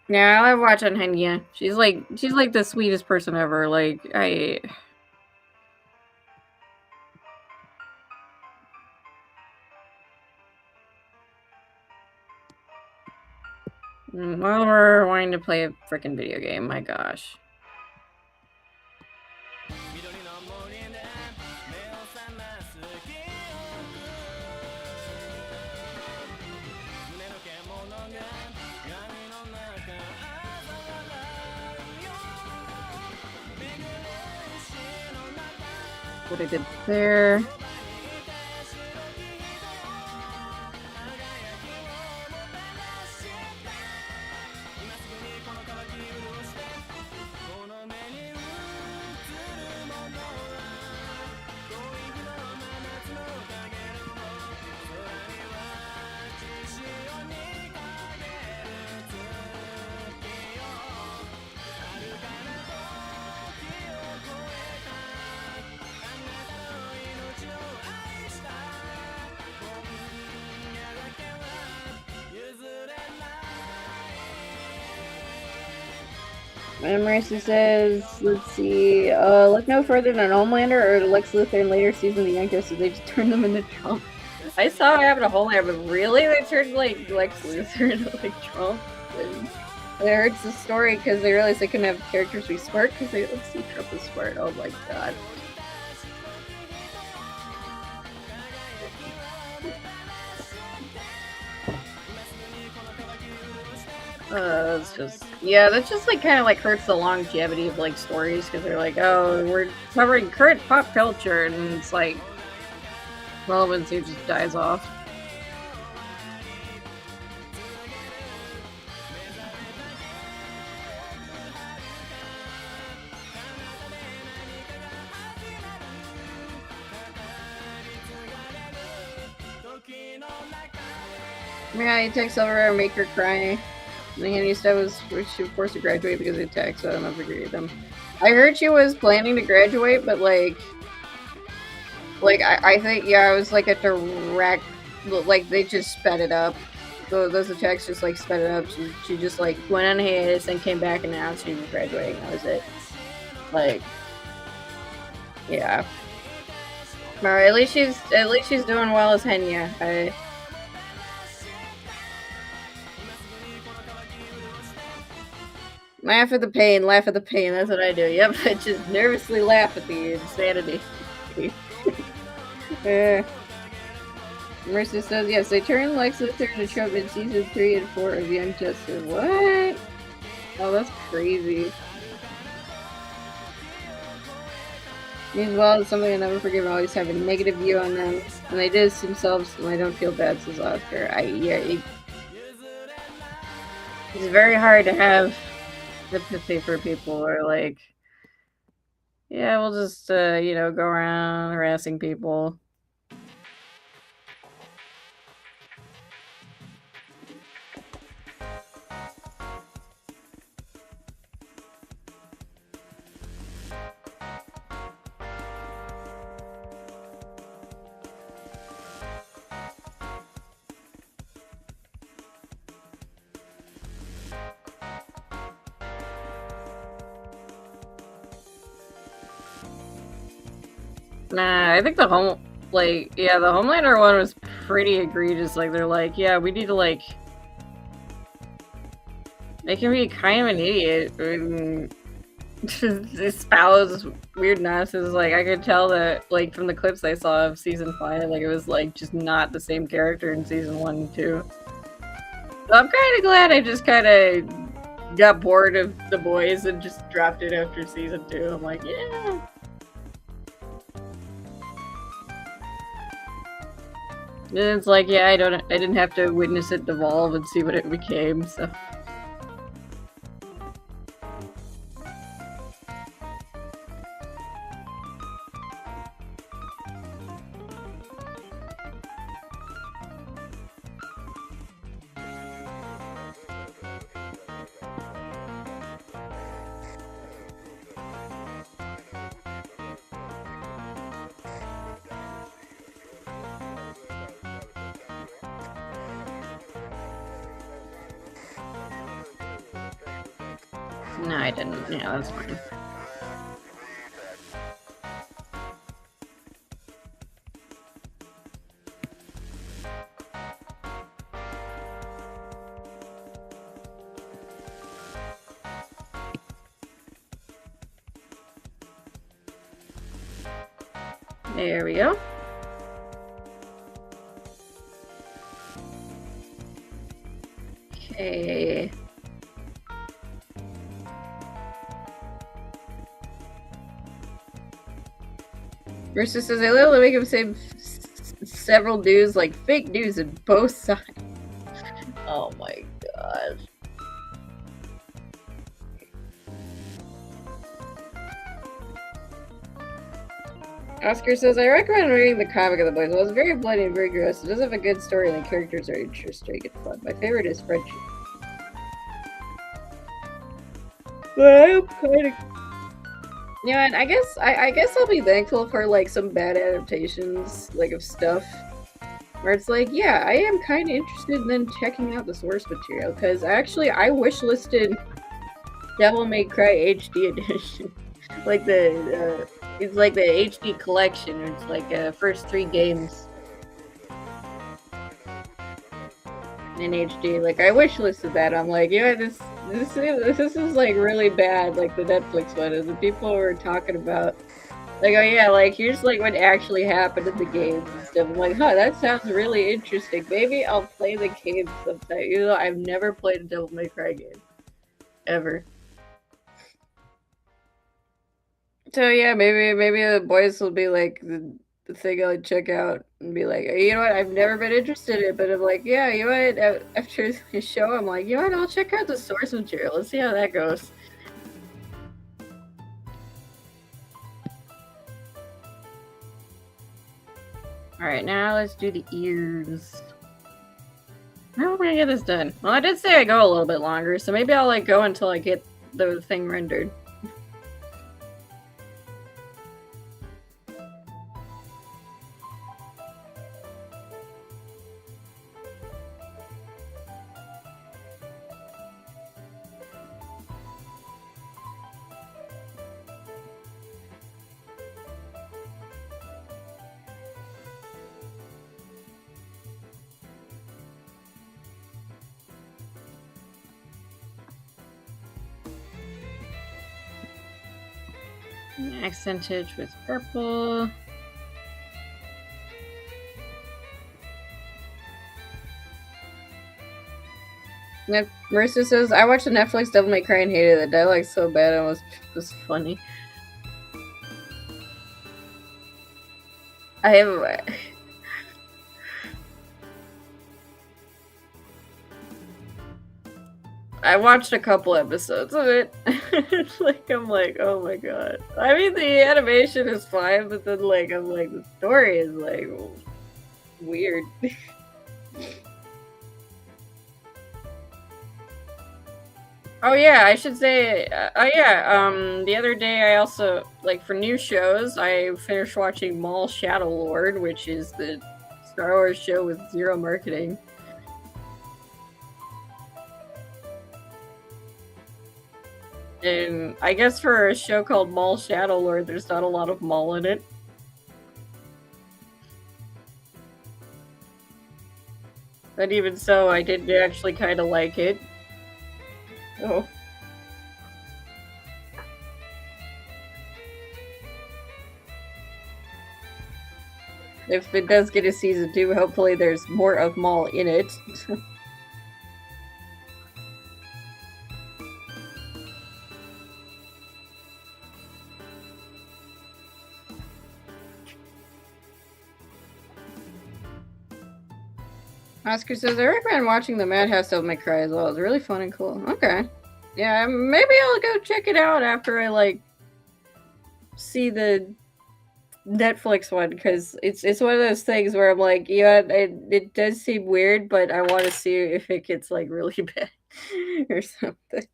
yeah, I love watching Henya. She's like the sweetest person ever. Like, while we're wanting to play a freaking video game, my gosh. What I did there. And Marissa says, let's see, look no further than Homelander or Lex Luthor in later season of the Young Justice. They just turned them into Trump. I saw it happen to Homelander, but really? They turned, like, Lex Luthor into, like, Trump? And it hurts the story because they realized they couldn't have characters be smart because they don't see Trump as smart. Oh my god. It's just, yeah, that just like kind of like hurts the longevity of like stories because they're like, oh, we're covering current pop culture, and it's like relevancy just dies off. Yeah, he takes over and make her cry. The handiest was she was forced to graduate because of attack, so I don't know if I agree with them. I heard she was planning to graduate, but like I think, yeah, it was like a direct, like they just sped it up. Those attacks just like sped it up. She just like went on hiatus and came back and announced she was graduating. That was it. Like, yeah. Alright, at least she's doing well as Henya. Laugh at the pain, laugh at the pain. That's what I do. Yep, I just nervously laugh at the insanity. Marissa says, yes, they turned Lex Luthor into Trump in season 3 and 4 of Young Justice. What? Oh, that's crazy. Meanwhile, it's something I never forgive. I always have a negative view on them. And they did this themselves, and I don't feel bad, says Oscar. It's very hard to have sympathy for people who are like, yeah, we'll just, you know, go around harassing people. Nah, I think the Homelander one was pretty egregious. Like, they're like, yeah, we need to, like, make him be kind of an idiot and espouse weird nonsense. Like, I could tell that, like, from the clips I saw of season 5, like, it was, like, just not the same character in season 1 and 2. So I'm kind of glad I just kind of got bored of The Boys and just dropped it after season 2. I'm like, yeah. And it's like, yeah, I didn't have to witness it devolve and see what it became, so. No, I didn't. Yeah, that's fine. There we go. Okay. Versus says, I literally make him say several news, like fake news in both sides. Oh my god. Oscar says, I recommend reading the comic of The Boys. Well, it's very bloody and very gross. It does have a good story and the characters are interesting and fun. My favorite is friendship. But I'm kind of... Yeah, and I guess I'll be thankful for like some bad adaptations, like of stuff where it's like, yeah, I am kind of interested in then checking out the source material because actually I wishlisted Devil May Cry HD edition. Like it's like the HD collection. It's like first 3 games in HD. Like I wish listed that. I'm like, yeah, this is like really bad. Like the Netflix one, is the people were talking about. Like, oh yeah, like here's like what actually happened in the games and stuff. I'm like, huh, that sounds really interesting. Maybe I'll play the game sometime. You know, I've never played a Devil May Cry game ever. So yeah, maybe the boys will be like the thing I'll check out and be like, you know what, I've never been interested in it, but I'm like, yeah, you know what, after the show, I'm like, you know what, I'll check out the source material. Let's see how that goes. Alright, now let's do the ears. How am I gonna get this done? Well, I did say I go a little bit longer, so maybe I'll like go until I get the thing rendered. Accented with purple. Marissa says, I watched the Netflix Devil May Cry and hated it. The dialogue's so bad it was funny. I have... I watched a couple episodes of it. Like, I'm like, oh my god. I mean, the animation is fine, but then, like, I'm like, the story is, like, weird. Oh yeah, I should say, the other day I also, like, for new shows, I finished watching Maul Shadow Lord, which is the Star Wars show with zero marketing. And I guess for a show called Maul Shadow Lord, there's not a lot of Maul in it. But even so, I did actually kind of like it. Oh. If it does get a season 2, hopefully there's more of Maul in it. Oscar says, I recommend watching the Madhouse Devil May Cry as well. It's really fun and cool. Okay. Yeah, maybe I'll go check it out after I, like, see the Netflix one, because it's one of those things where I'm like, yeah, it does seem weird, but I want to see if it gets, like, really bad or something.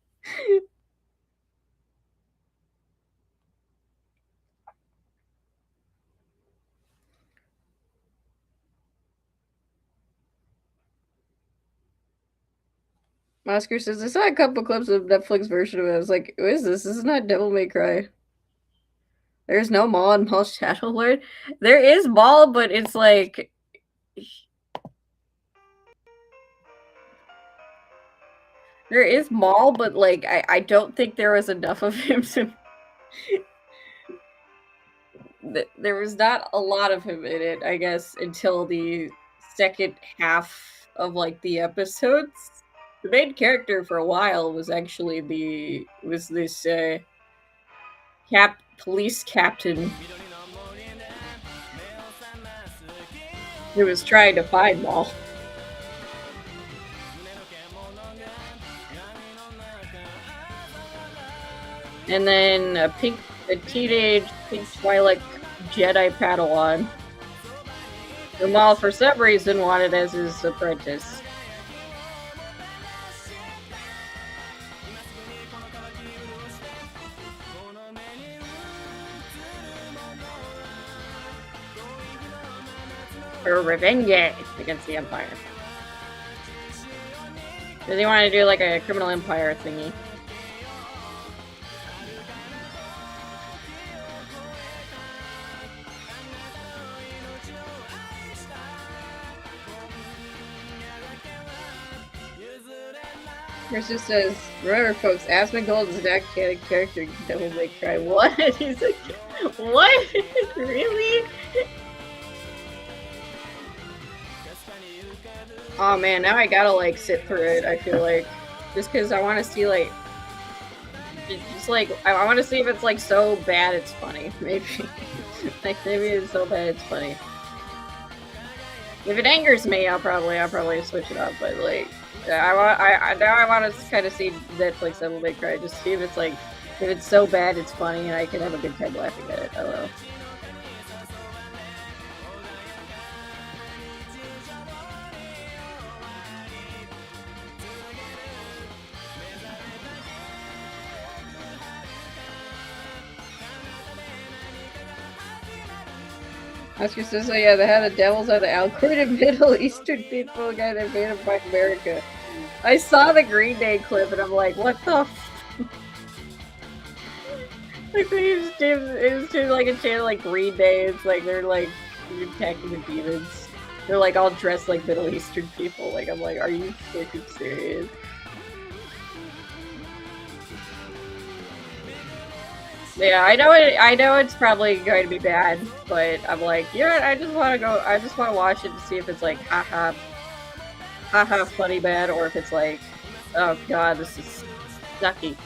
Oscar says, I saw a couple clips of Netflix version of it. I was like, who is this? This is not Devil May Cry. There's no Maul in Maul Shadow Lord. There is Maul, but it's like... There is Maul, but like I don't think there was enough of him to... There was not a lot of him in it, I guess, until the second half of like the episodes. The main character for a while was actually this police captain who was trying to find Maul. And then a teenage pink Twilight Jedi Padawan, who Maul for some reason wanted as his apprentice. For revenge against the Empire. Does he want to do like a criminal empire thingy? Versus says, remember folks, Asmongold is not a character Devil May Cry. What? He's like, what? Really? Oh man, now I gotta like sit through it, I feel like. Just because I want to see like, just like, I want to see if it's like so bad it's funny, maybe. Like maybe it's so bad it's funny. If it angers me, I'll probably switch it up, but like, now I want to kind of see Netflix Devil May Cry, just see if it's like, if it's so bad it's funny and I can have a good time laughing at it. I don't know. Oscar says, oh yeah, they had the devils are the Al-Qaeda Middle Eastern people, guy that made up by America. I saw the Green Day clip and I'm like, what the f like they just did like a channel like Green Day, it's like they're like attacking the demons. They're like all dressed like Middle Eastern people. Like I'm like, are you freaking serious? Yeah, I know it's probably going to be bad, but I'm like, you know what, I just want to watch it to see if it's like, haha, funny bad, or if it's like, oh god, this is sucky.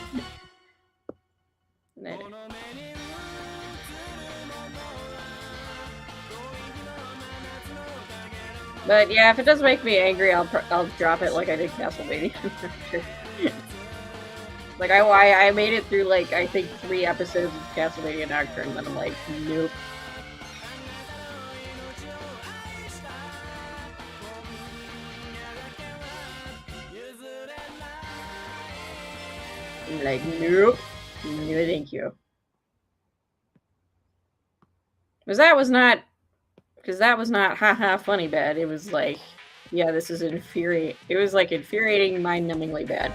But yeah, if it does make me angry, I'll drop it like I did Castlevania. Like I made it through like I think 3 episodes of Castlevania Nocturne, and then I'm like, nope. I'm like, nope, no, thank you. Because that was not haha funny bad. It was like, yeah, this is infuriating. It was like infuriating, mind-numbingly bad.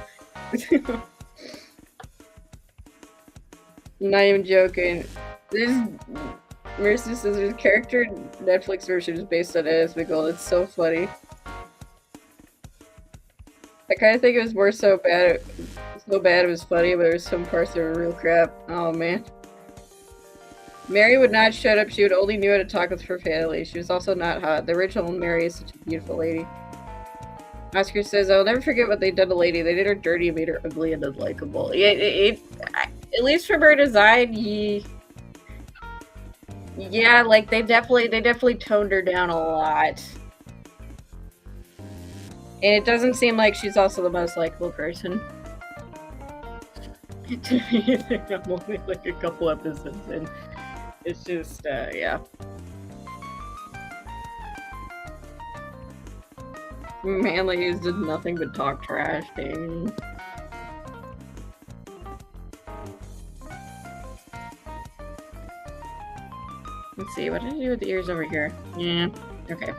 I'm not even joking. This Mercy Scissors character Netflix version is based on Asmongold. It's so funny. I kind of think it was more so bad it was funny, but there was some parts that were real crap. Oh man. Mary would not shut up. She would only knew how to talk with her family. She was also not hot. The original Mary is such a beautiful lady. Oscar says, I'll never forget what they did to Lady. They did her dirty and made her ugly and unlikable. At least from her design, yeah, like they definitely toned her down a lot. And it doesn't seem like she's also the most likable person. To me, I'm only like a couple episodes in. It's just, yeah. Manly just did nothing but talk trash, dang. Let's see, what did I do with the ears over here? Yeah, okay.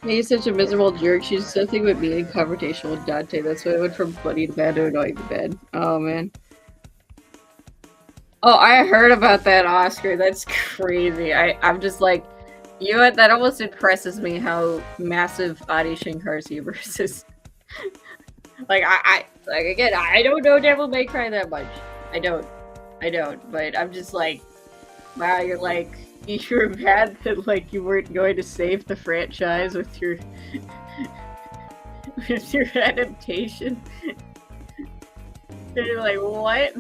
He's such a miserable jerk. She's nothing but mean and confrontational with Dante. That's why I went from funny to bad to annoying to bad. Oh, man. Oh, I heard about that, Oscar. That's crazy. I'm just like, you know what? That almost impresses me how massive Adi Shankar's universe is. Like, like, again, I don't know Devil May Cry that much. I don't. But I'm just like, wow, you're like, you were mad that like you weren't going to save the franchise with your adaptation. And you're like, what?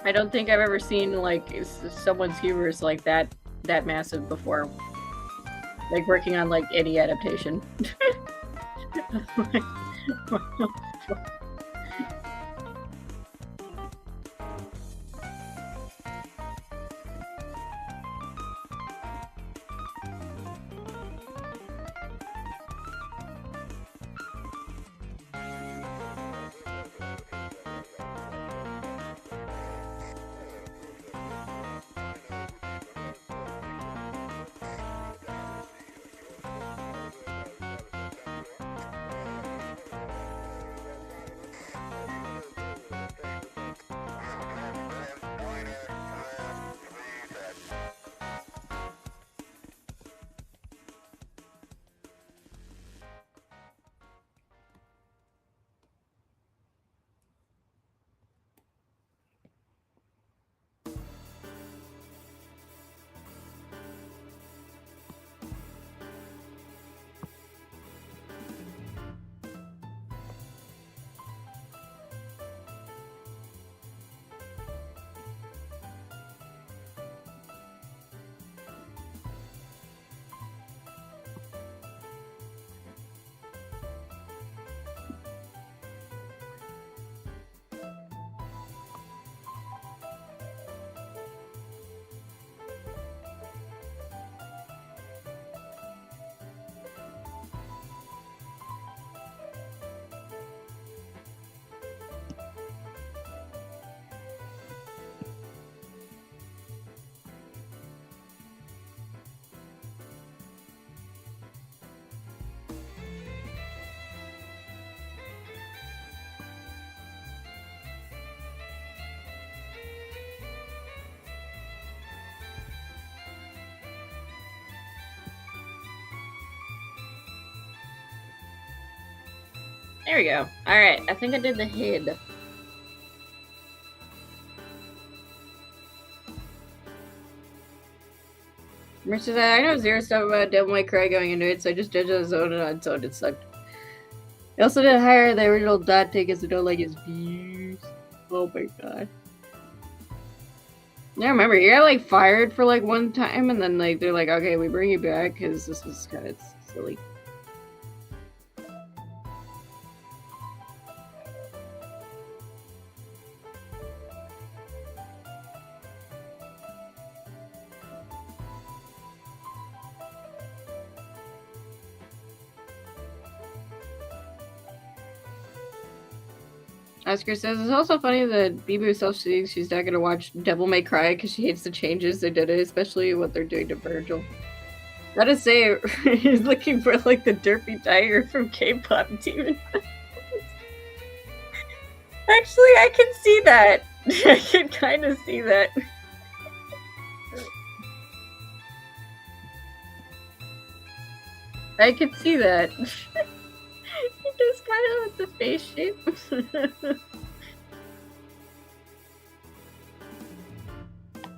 I don't think I've ever seen like someone's humorous like that massive before. Like working on like any adaptation. There we go. Alright, I think I did the head. Rich says, I know zero stuff about Devil May Cry going into it, so I just judged it as own and on, so it sucked. I also didn't hire the original dot take as I don't like his views. Oh my god. Yeah, remember, you got like fired for like one time, and then like they're like, okay, we bring you back because this was kind of silly. Oscar says, it's also funny that Bibu self-seeing she's not going to watch Devil May Cry because she hates the changes they did, especially what they're doing to Virgil. Gotta say, he's looking for like the derpy tiger from K-pop Demon. Actually, I can see that. I can kind of see that. I can see that. Just kind of with the face shape.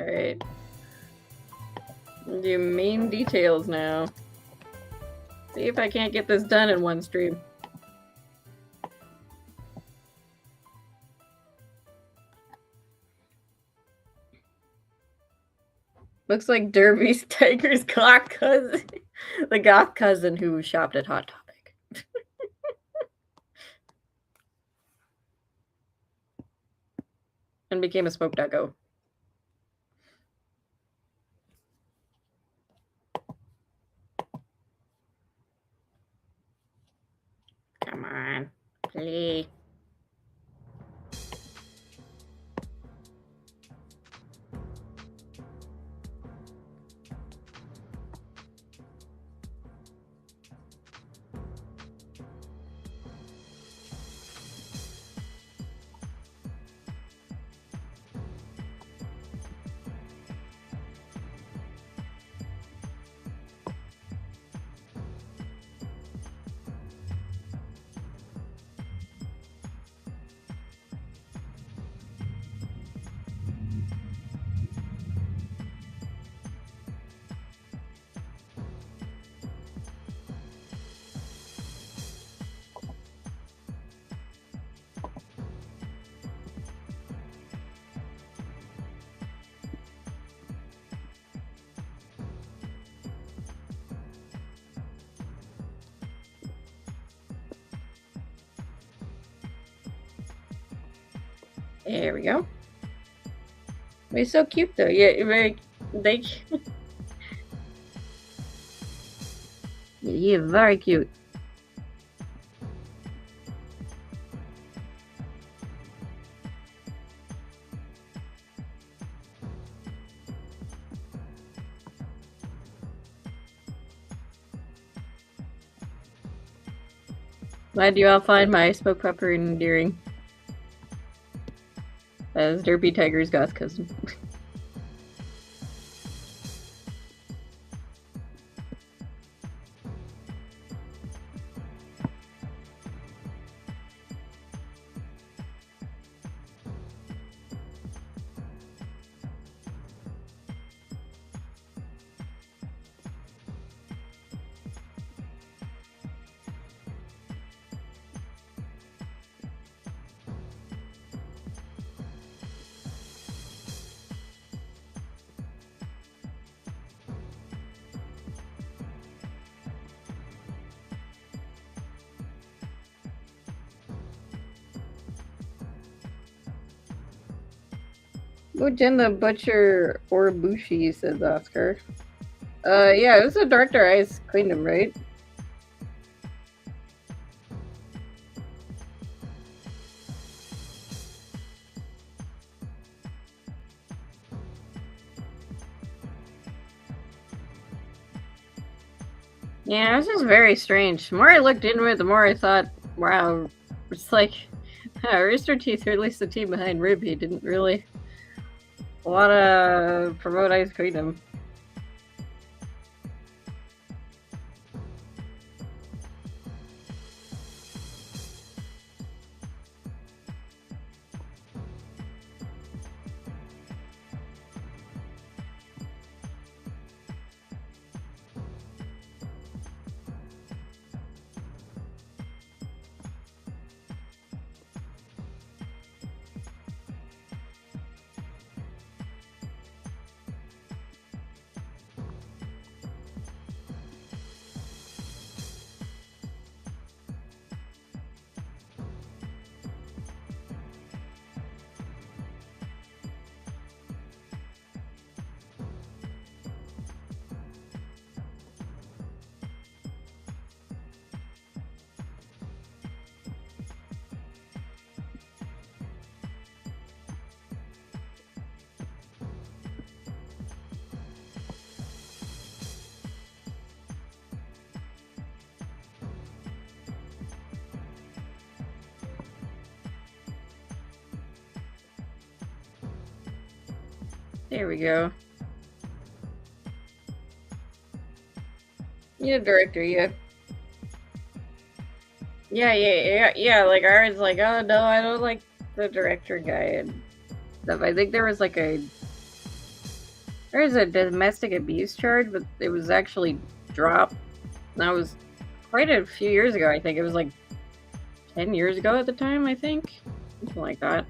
Alright. Do main details now. See if I can't get this done in one stream. Looks like Derby's Tiger's goth cousin. The goth cousin who shopped at Hot Topic. And became a smoke doggo. Come on, play. There we go. He's so cute though. Yeah, very they. He's very cute. Glad you all find my smoke pepper endearing. As Derpy Tiger's goth cousin. Ujin the Butcher or Bushi, says Oscar. Yeah, it was the Director Eyes cleaned him, right? Yeah, this is very strange. The more I looked into it, the more I thought, wow, it's like, Rooster Teeth, or at least the team behind Ribby, didn't really want to promote Ice Kingdom. There we go. Yeah, director, yeah. Yeah, like ours, like, oh no, I don't like the director guy and stuff. I think there was like there's a domestic abuse charge, but it was actually dropped. That was quite a few years ago, I think. It was like 10 years ago at the time, I think. Something like that.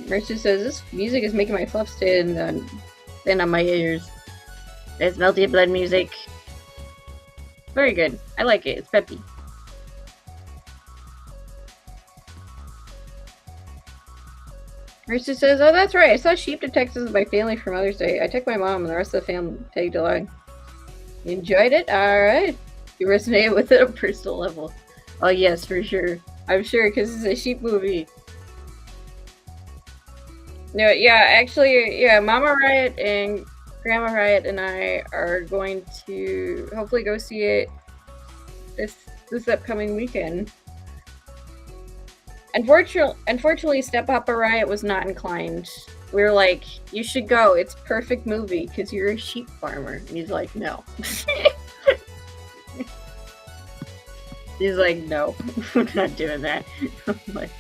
Mercy says, this music is making my fluff stand on my ears. It's melty blood music. Very good. I like it. It's peppy. Mercy says, oh, that's right. I saw sheep to Texas with my family for Mother's Day. I took my mom and the rest of the family tagged along. You enjoyed it? Alright. You resonated with it on a personal level. Oh, yes, for sure. I'm sure, because it's a sheep movie. No, yeah, actually, yeah, Mama Riot and Grandma Riot and I are going to hopefully go see it this upcoming weekend. Unfortunately, Step Papa Riot was not inclined. We were like, you should go. It's a perfect movie because you're a sheep farmer. And he's like, no. He's like, no, we're not doing that. I'm like,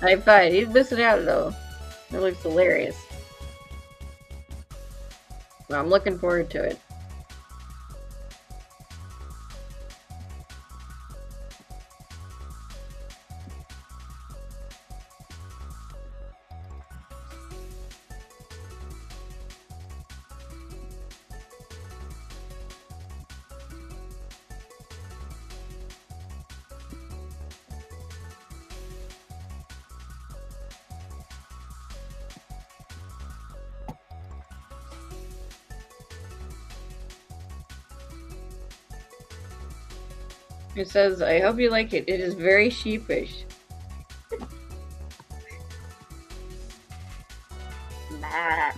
I'm fine. He's missing out though. It looks hilarious. Well, I'm looking forward to it. It says, I hope you like it. It is very sheepish. Nah.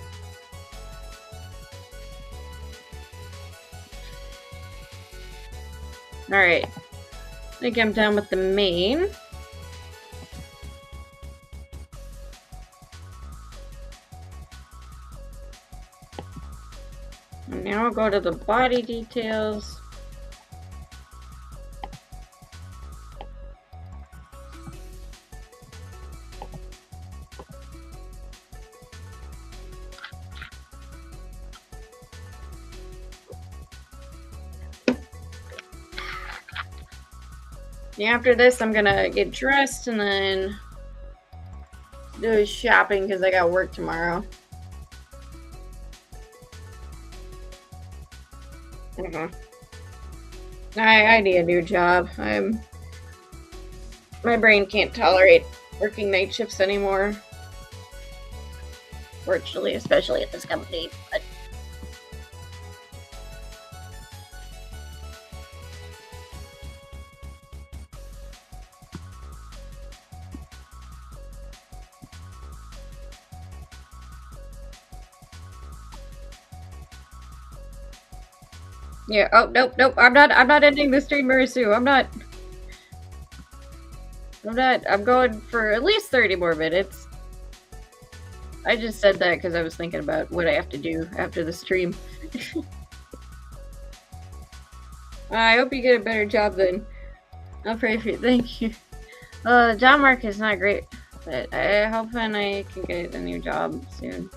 Alright. I think I'm done with the main. And now I'll go to the body details. After this, I'm gonna get dressed and then do shopping because I got work tomorrow. I need a new job. My brain can't tolerate working night shifts anymore. Fortunately, especially at this company. But yeah. Oh, nope. I'm not ending the stream very soon. I'm going for at least 30 more minutes. I just said that because I was thinking about what I have to do after the stream. I hope you get a better job then. I'll pray for you. Thank you. Job market is not great, but I hope I can get a new job soon.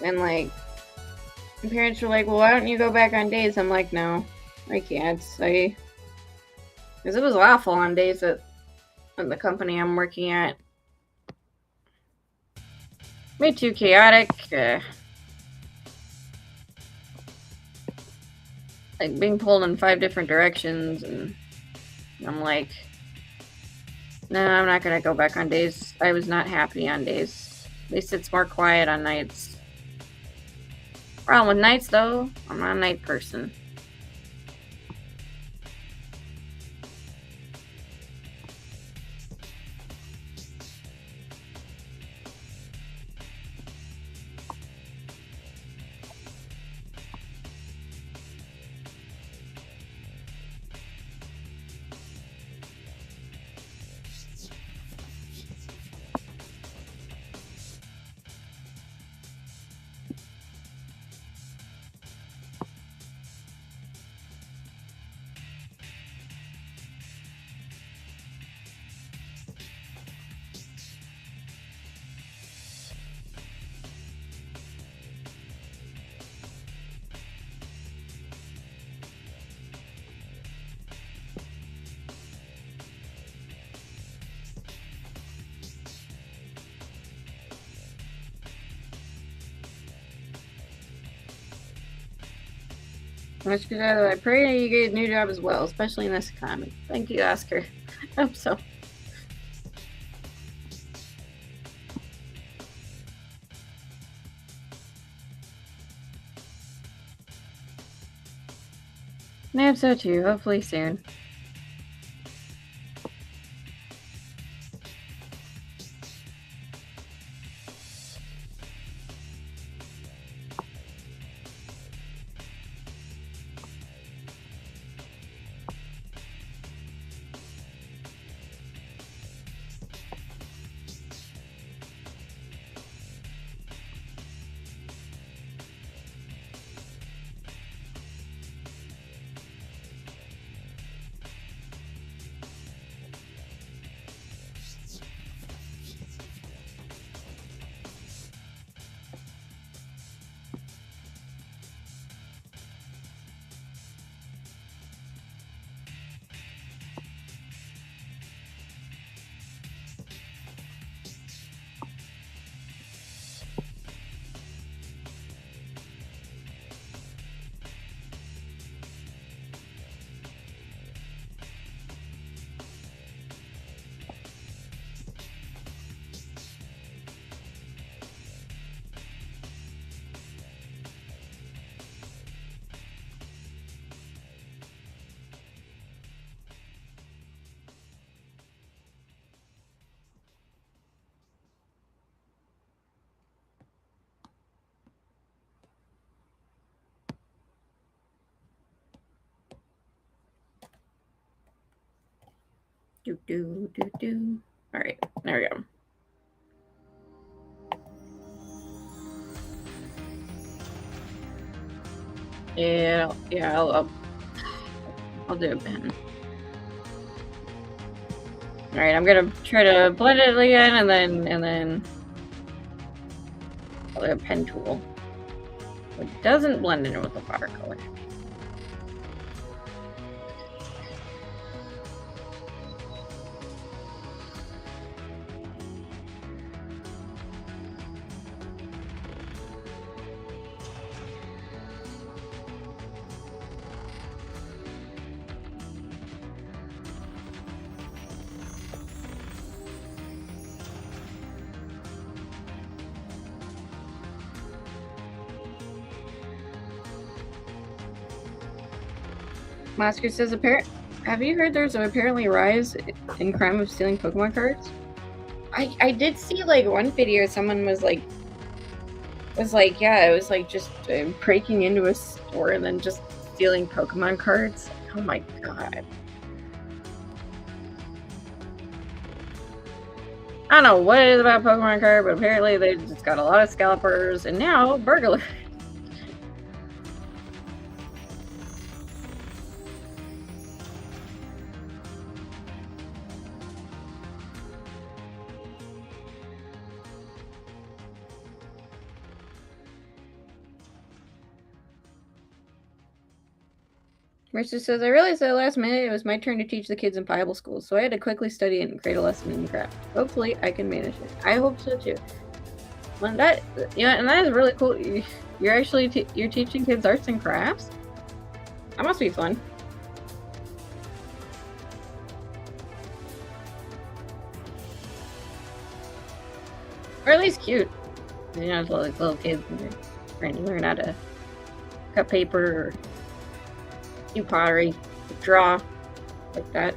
And like, my parents were like, well, why don't you go back on days? I'm like, no, I can't. Because it was awful on days at the company I'm working at. Way too chaotic. Like being pulled in 5 different directions, and I'm like, no, I'm not gonna go back on days. I was not happy on days. At least it's more quiet on nights. Problem with nights, though, I'm not a night person. I pray you get a new job as well, especially in this economy. Thank you, Oscar. I hope so. I hope so too. Hopefully soon. All right, there we go. Yeah, I'll do it, Ben. All right, I'm gonna try to blend it again, and then I'll do a pen tool. It doesn't blend in with the watercolor. Masker says, have you heard there's apparently a rise in crime of stealing Pokemon cards? I did see like one video someone was like, yeah, it was like just breaking into a store and then just stealing Pokemon cards. Oh my god. I don't know what it is about Pokemon card, but apparently they just got a lot of scalpers, and now burglar. Mercer says, I realized that last minute it was my turn to teach the kids in Bible school, so I had to quickly study and create a lesson in craft. Hopefully, I can manage it. I hope so too. Well, that, and that is really cool. You're actually you're teaching kids arts and crafts. That must be fun. Or at least cute. It's like little kids trying to learn how to cut paper or do pottery, draw, like that.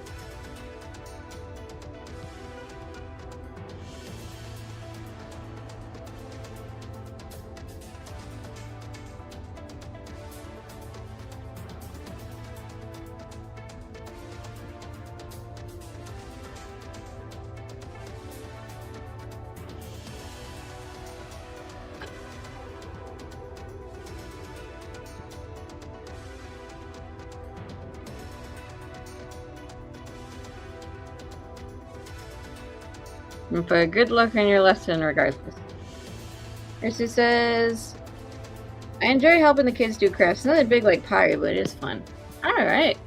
But good luck on your lesson regardless. Ursu says, I enjoy helping the kids do crafts. Nothing big like pottery, but it is fun. Alright.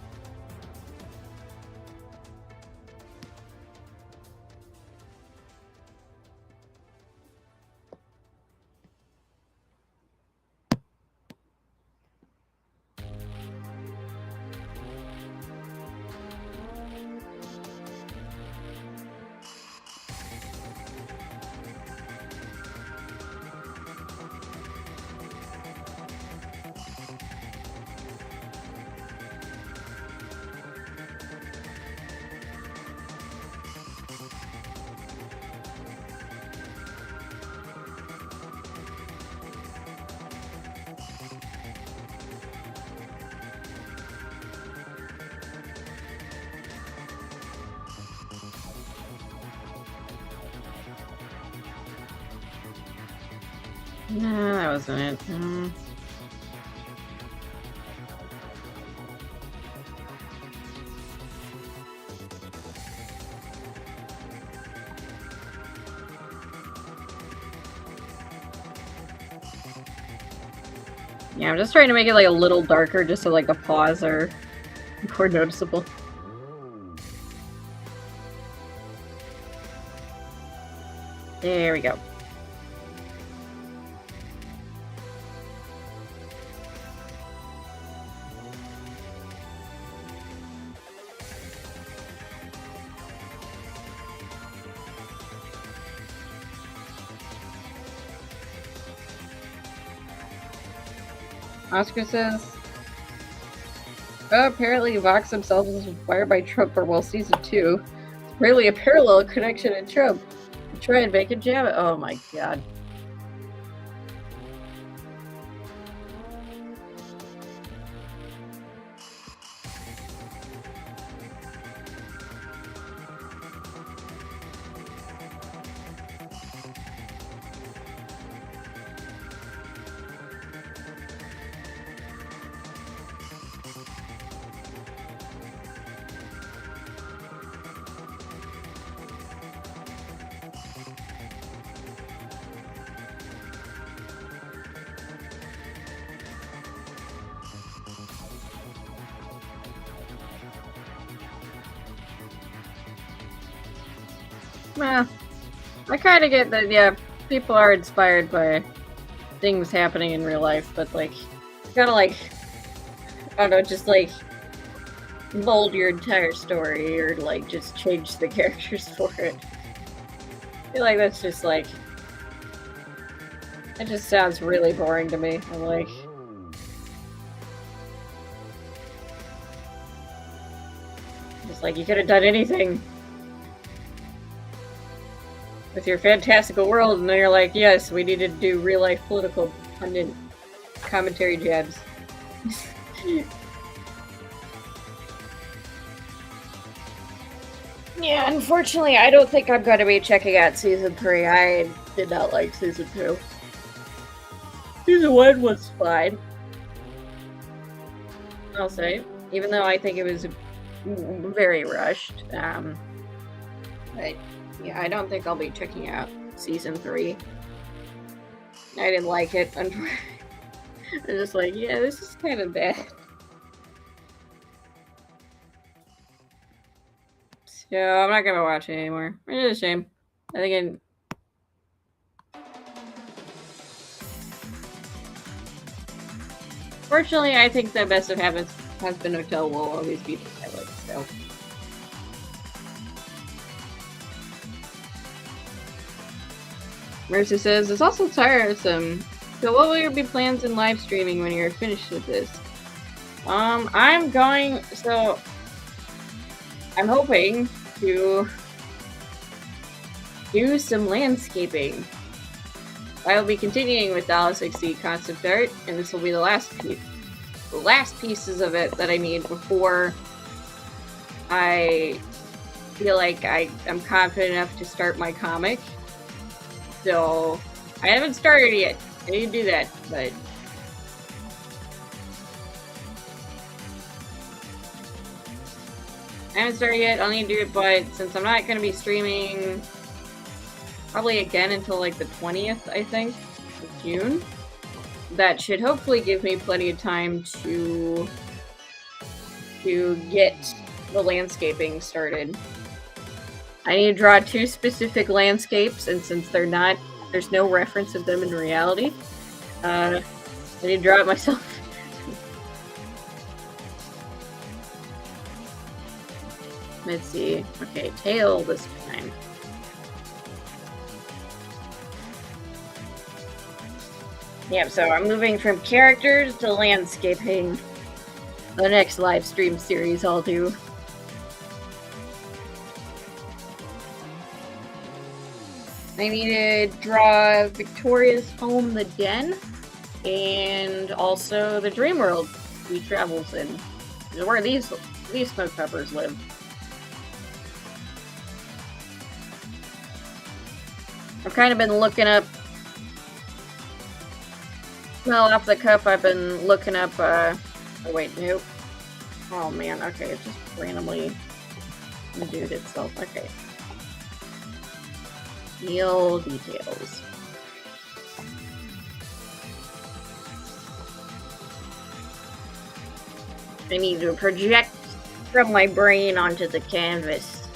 No, that wasn't it. Yeah, I'm just trying to make it like a little darker just so like the paws are more noticeable. There we go. Oscar says, oh, apparently Vox himself was inspired by Trump for Well Season 2. It's really a parallel connection in Trump. Try and make a jam it. Oh my god. Well, I kind of get that, yeah, people are inspired by things happening in real life, but, like, you gotta, like, I don't know, just, like, mold your entire story or, like, just change the characters for it. I feel like that's just, like, it just sounds really boring to me. I'm like, just like, you could have done anything with your fantastical world, and then you're like, yes, we need to do real-life political pundit commentary jabs. Yeah, unfortunately, I don't think I'm going to be checking out Season 3. I did not like Season 2. Season 1 was fine, I'll say. Even though I think it was very rushed. But, yeah, I don't think I'll be checking out Season 3. I didn't like it. I'm just like, yeah, this is kind of bad. So, I'm not gonna watch it anymore. It's a shame. I think fortunately, I think the best of Husband Hotel will always be the pilot, so. Mercer says, it's also tiresome. So what will your be plans in live streaming when you're finished with this? I'm hoping to do some landscaping. I will be continuing with Dollhouse XC concept art, and this will be the last pieces of it that I need before I feel like I'm confident enough to start my comic. So, I haven't started yet. I need to do that, but I haven't started yet. I'll need to do it, but since I'm not going to be streaming probably again until like the 20th, I think, of June, that should hopefully give me plenty of time to get the landscaping started. I need to draw 2 specific landscapes, and since there's no reference of them in reality, I need to draw it myself. Let's see. Okay, tail this time. Yep, so I'm moving from characters to landscaping. The next live stream series I'll do. I need to draw Victoria's home, the den, and also the dream world he travels in. Where these smoke peppers live. I've kind of been looking up. Well, off the cuff, I've been looking up. Oh wait, nope. Oh man, okay, it just randomly undoed itself. Okay. Meal details. I need to project from my brain onto the canvas.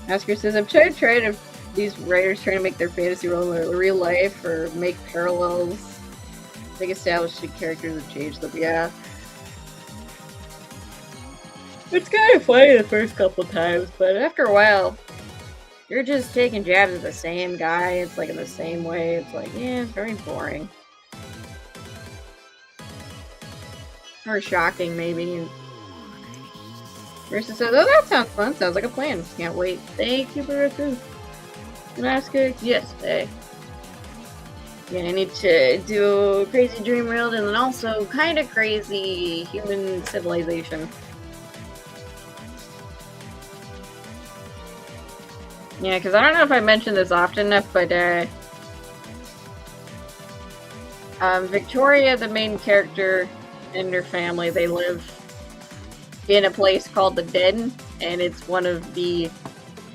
Oscar says, I'm trying to these writers trying to make their fantasy world real life or make parallels. They establish the characters and change them. Yeah. It's kind of funny the first couple times, but after a while, you're just taking jabs at the same guy. It's like in the same way. It's like, yeah, it's very boring. Or shocking, maybe. Marissa says, oh, that sounds fun. Sounds like a plan. Can't wait. Thank you, Marissa. And ask it yesterday. Yeah, I need to do Crazy Dream World and then also kind of crazy human civilization. Yeah, because I don't know if I mentioned this often enough, but Victoria, the main character, and her family, they live in a place called the Den, and it's one of the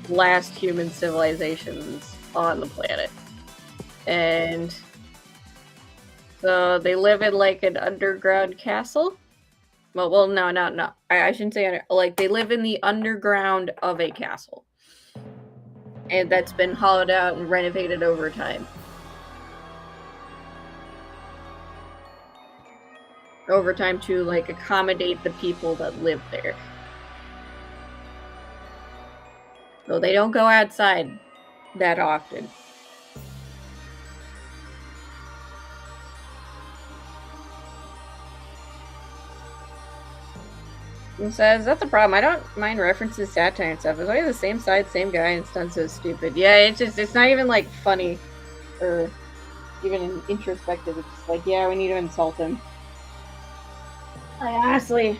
last human civilizations on the planet. And so they live in like an underground castle. Well, no. I shouldn't say like they live in the underground of a castle. And that's been hollowed out and renovated over time. Over time to like accommodate the people that live there. So they don't go outside that often. It says, that's the problem. I don't mind references, satire and stuff. It's always the same side, same guy, and it's done so stupid. Yeah, it's not even like funny or even introspective. It's just like, yeah, we need to insult him. I honestly,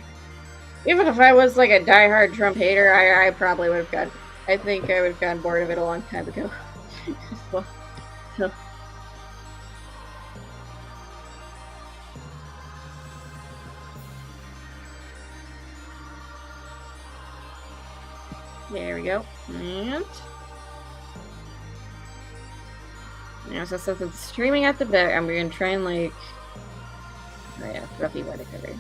even if I was like a diehard Trump hater, I probably would have gotten. I think I would have gotten bored of it a long time ago. Well, so. There we go. And now, so since it's streaming at the back, I'm gonna try and like. Oh yeah, fluffy weather cover.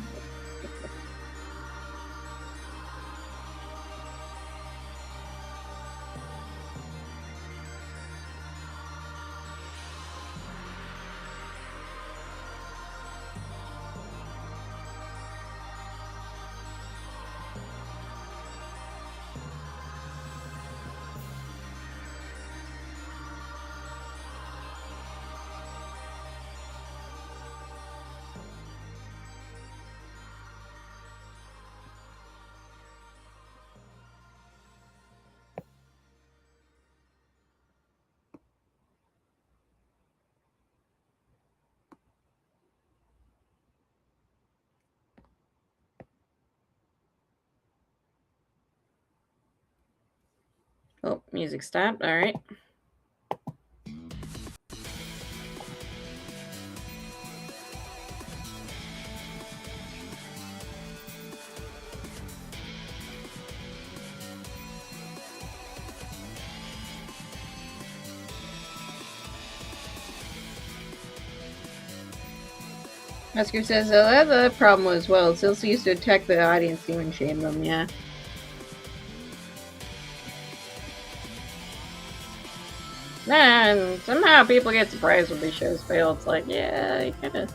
Oh, music stopped. All right. Oscar says, oh, that's a problem as well. It's also used to attack the audience and shame them, yeah. And somehow people get surprised when these shows fail. It's like, yeah, you kind of.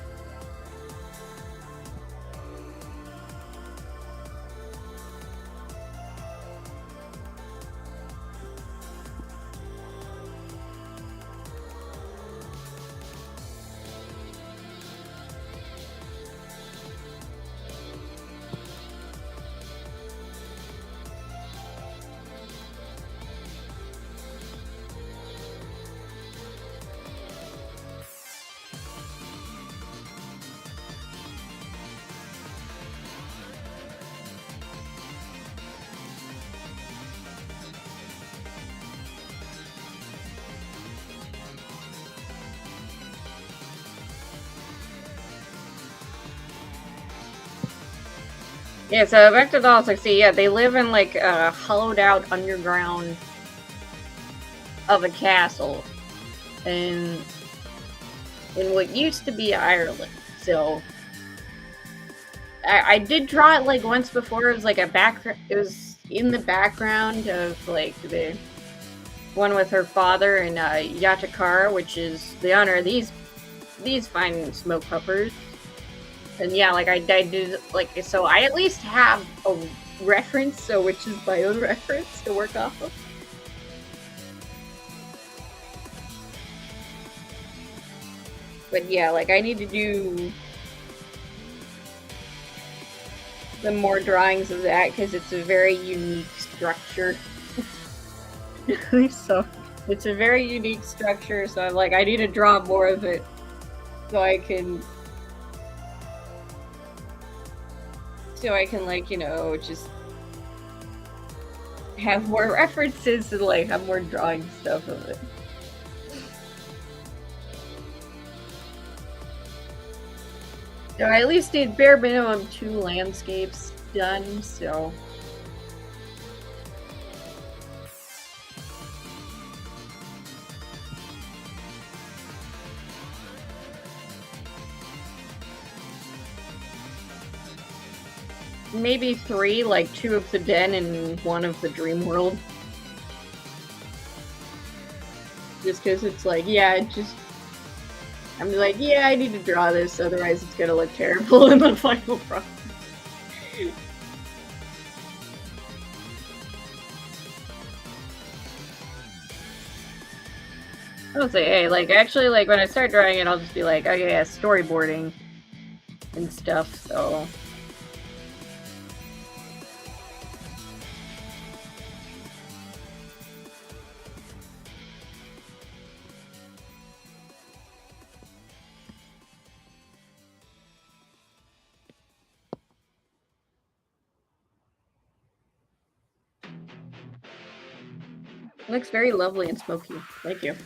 Yeah, so back to Dollhouse XC, yeah, they live in like a hollowed out underground of a castle in what used to be Ireland. So I did draw it like once before. It was like a background. It was in the background of like the one with her father and Yatakara, which is the honor of these fine smoke puppers. And yeah, like I did like, so I at least have a reference, so which is my own reference to work off of. But yeah, like I need to do some more drawings of that because it's a very unique structure. So it's a very unique structure, so I'm like, I need to draw more of it so I can like, you know, just have more references and like have more drawing stuff of it. So I at least need bare minimum 2 landscapes done, so. Maybe 3, like 2 of the den and 1 of the dream world. Just because it's like, yeah, it just. I'm like, yeah, I need to draw this, otherwise it's gonna look terrible in the final product. I'll say, hey, like, actually, like, when I start drawing it, I'll just be like, oh yeah, storyboarding and stuff, so. Looks very lovely and smoky. Thank you.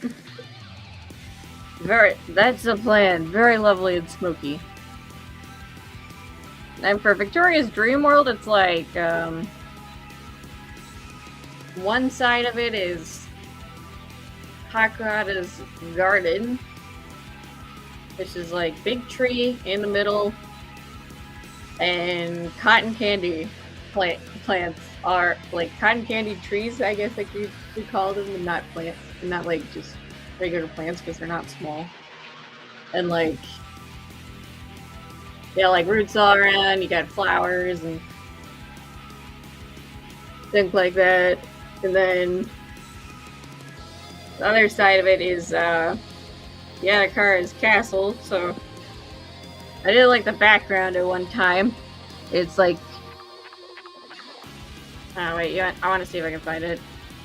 That's the plan. Very lovely and smoky. And for Victoria's Dream World, it's like, one side of it is Hakurata's garden, which is like big tree in the middle, and cotton candy plants are like cotton candy trees, I guess like you call them, and not plants, and not like just regular plants because they're not small. And like, yeah, like roots all around, you got flowers and things like that. And then the other side of it is Yatakara's castle. So I did like the background at one time. It's like, oh wait, you know what? I want to see if I can find it.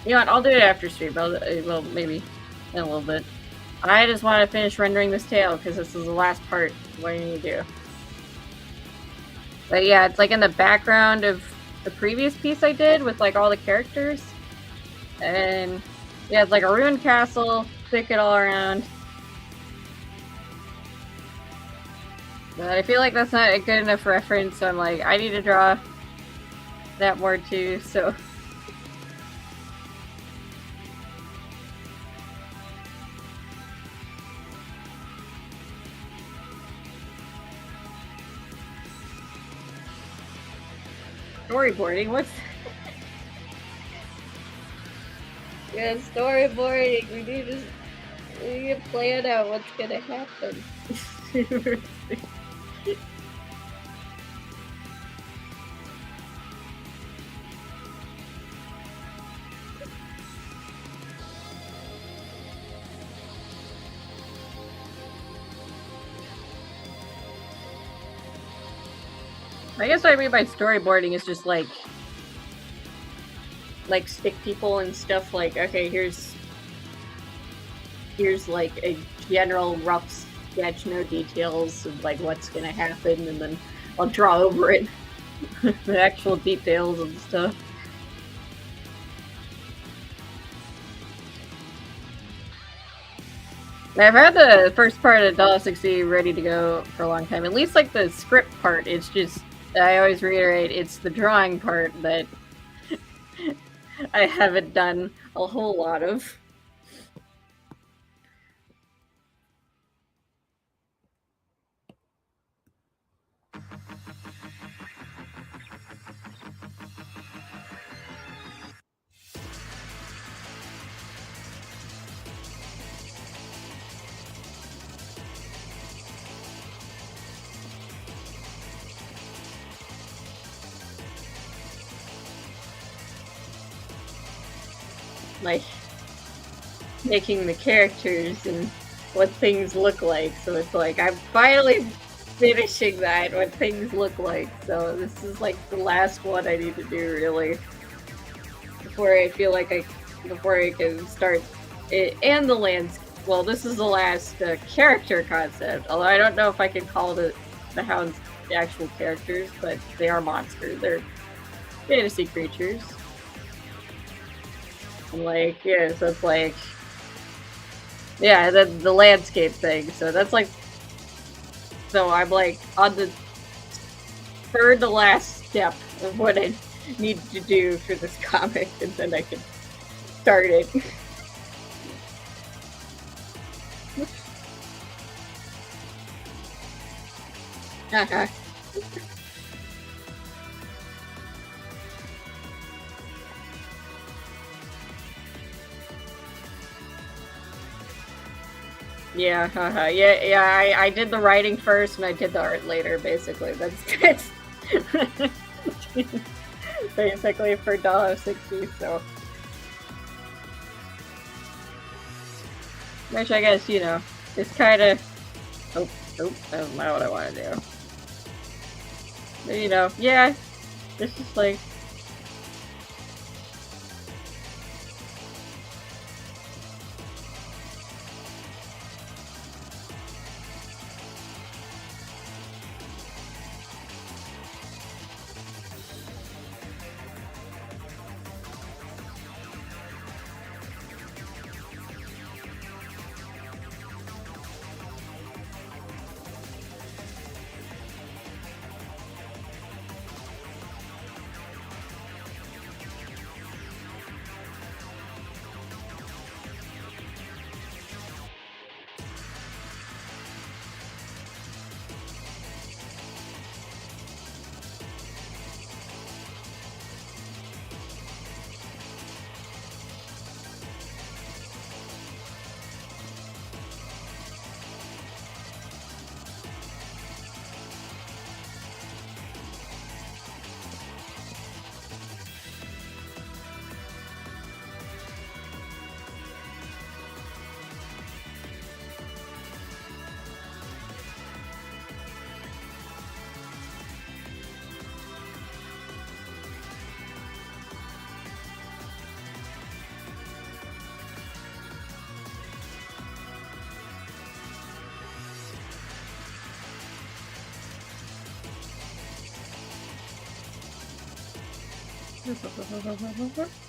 You know what? I'll do it after stream. Well, maybe in a little bit. I just want to finish rendering this tail because this is the last part of what I need to do. But yeah, it's like in the background of the previous piece I did with like all the characters. And yeah, it's like a ruined castle, thicket all around. But I feel like that's not a good enough reference, so I'm like, I need to draw that more too, so. Storyboarding? What's... Yeah, storyboarding. We need to plan out what's gonna happen. I guess what I mean by storyboarding is just like stick people and stuff. Like, okay, here's like a general rough sketch, no details of like what's gonna happen, and then I'll draw over it the actual details and stuff. I've had the first part of Dollhouse XC ready to go for a long time. At least like the script part. It's just, I always reiterate, it's the drawing part that I haven't done a whole lot of. Like making the characters and what things look like. So it's like I'm finally finishing that, what things look like. So this is like the last one I need to do really before I feel like before I can start it. And the lands. Well, this is the last character concept. Although I don't know if I can call the Hounds the actual characters, but they are monsters. They're fantasy creatures. Like, yeah, so it's like, yeah, the landscape thing. So that's like, so I'm like on the third to last step of what I need to do for this comic, and then I can start it. Uh-huh. Yeah, yeah. I did the writing first, and I did the art later. Basically, that's basically for Dollhouse XC. So, which I guess it's kind of. Oh, that's not what I want to do. But, yeah, it's just like.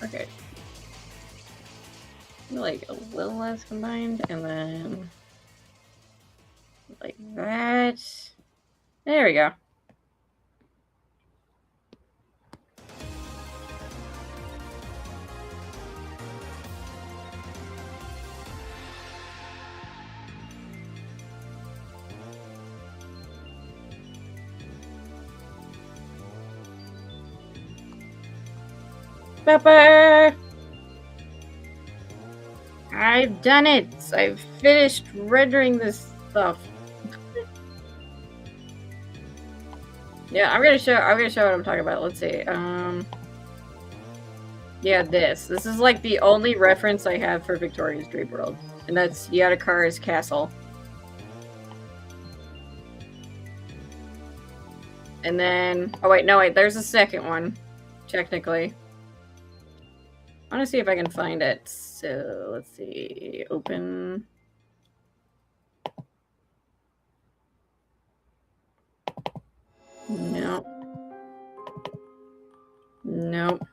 Okay. Like a little less combined, and then like that. There we go. Pepper! I've done it! I've finished rendering this stuff. Yeah, I'm gonna show what I'm talking about. Let's see. Yeah, this. This is like the only reference I have for Victoria's Dream World. And that's Yatakara's castle. And then oh wait, no wait, there's a second one, technically. I want to see if I can find it. So let's see. Open. Nope. Nope.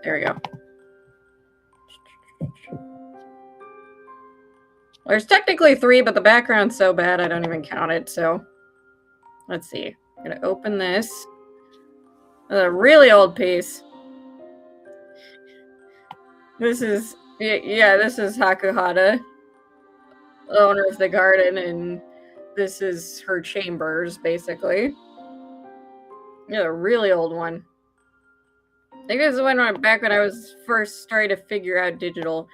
There we go. There's technically 3, but the background's so bad I don't even count it, so let's see. I'm gonna open this. A really old piece. This is this is Hakuhata, owner of the garden, and this is her chambers, basically. Yeah, a really old one. I think this is when back when I was first starting to figure out digital,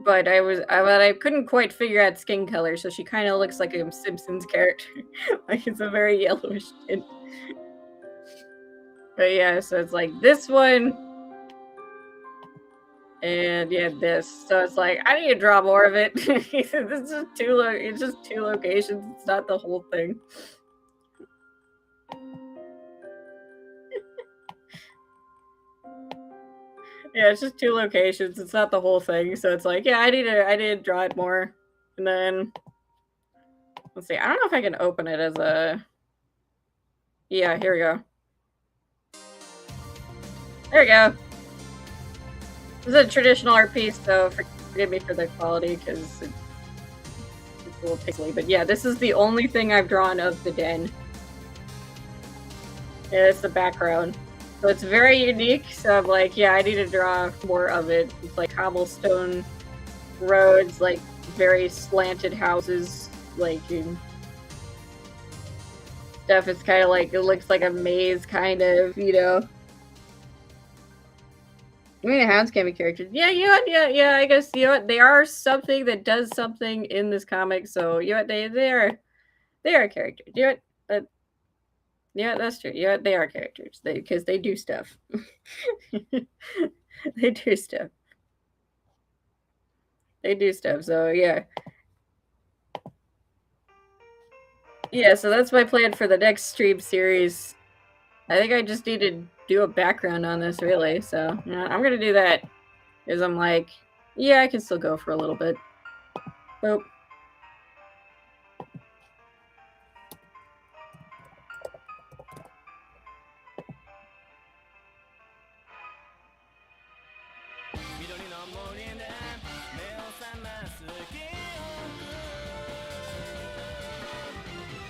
but I couldn't quite figure out skin color, so she kind of looks like a Simpsons character, like it's a very yellowish tint. But yeah, so it's like this one, and yeah, this. So it's like I need to draw more of it. This is it's just 2 locations. It's not the whole thing. Yeah, it's just 2 locations. It's not the whole thing. So it's like, yeah, I need to draw it more. And then let's see. I don't know if I can open it as a. Yeah, here we go. There we go. This is a traditional art piece, so forgive me for the quality because it's a little pixely. But yeah, this is the only thing I've drawn of the den. Yeah, it's the background. So it's very unique, so I'm like, yeah, I need to draw more of it. It's like cobblestone roads, like very slanted houses, like stuff. It's kind of like, it looks like a maze, kind of, you know. I mean, the Hounds can be characters. Yeah, you know what? Yeah, I guess, you know what? They are something that does something in this comic, so, you know what? They are characters. You know what? Yeah, that's true. Yeah, they are characters. Because they do stuff. They do stuff. They do stuff, so yeah. Yeah, so that's my plan for the next stream series. I think I just need to do a background on this, really. So, yeah, I'm gonna do that. Because I'm like, yeah, I can still go for a little bit. Boop.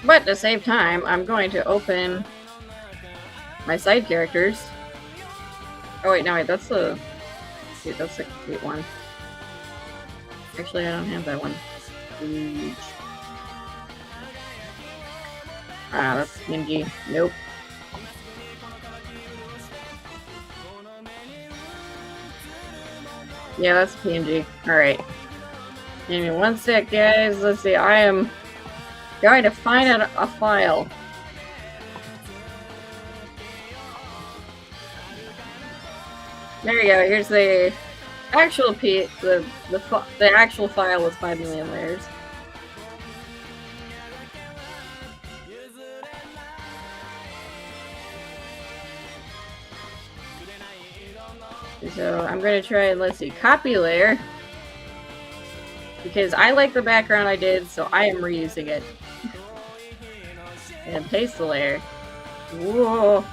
But at the same time, I'm going to open my side characters. Oh wait, no wait, that's the complete one. Actually, I don't have that one. Ah, that's PNG. Nope. Yeah, that's PNG. Alright. Give me one sec, guys. Let's see. I am going to find a file. There you go. Here's the actual the actual file with 5 million layers. So I'm going to try and, let's see, copy layer. Because I like the background I did, so I am reusing it. And paste the layer. Whoa.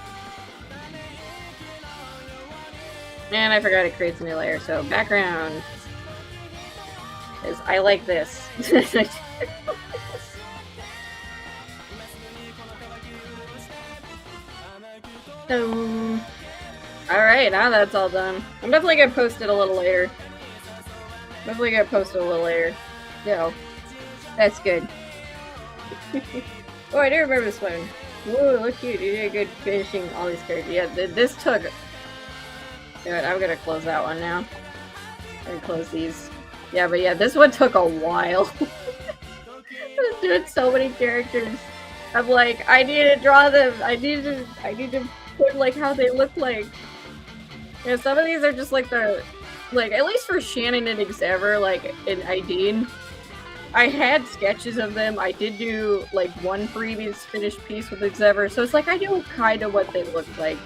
And I forgot it creates a new layer, so background. Because I like this. Alright, now that's all done. I'm definitely gonna post it a little later. No. That's good. Oh, I do remember this one. Whoa, look cute. You did good finishing all these characters. Yeah, this took... Good, I'm gonna close that one now. I'm gonna close these. Yeah, but yeah, this one took a while. I was doing so many characters. I'm like, I need to draw them. I need to put like how they look like. Yeah, some of these are just like at least for Shannon and Xavier, like in Ideen, I had sketches of them. I did do like one previous finished piece with Xavier, so it's like I know kind of what they look like.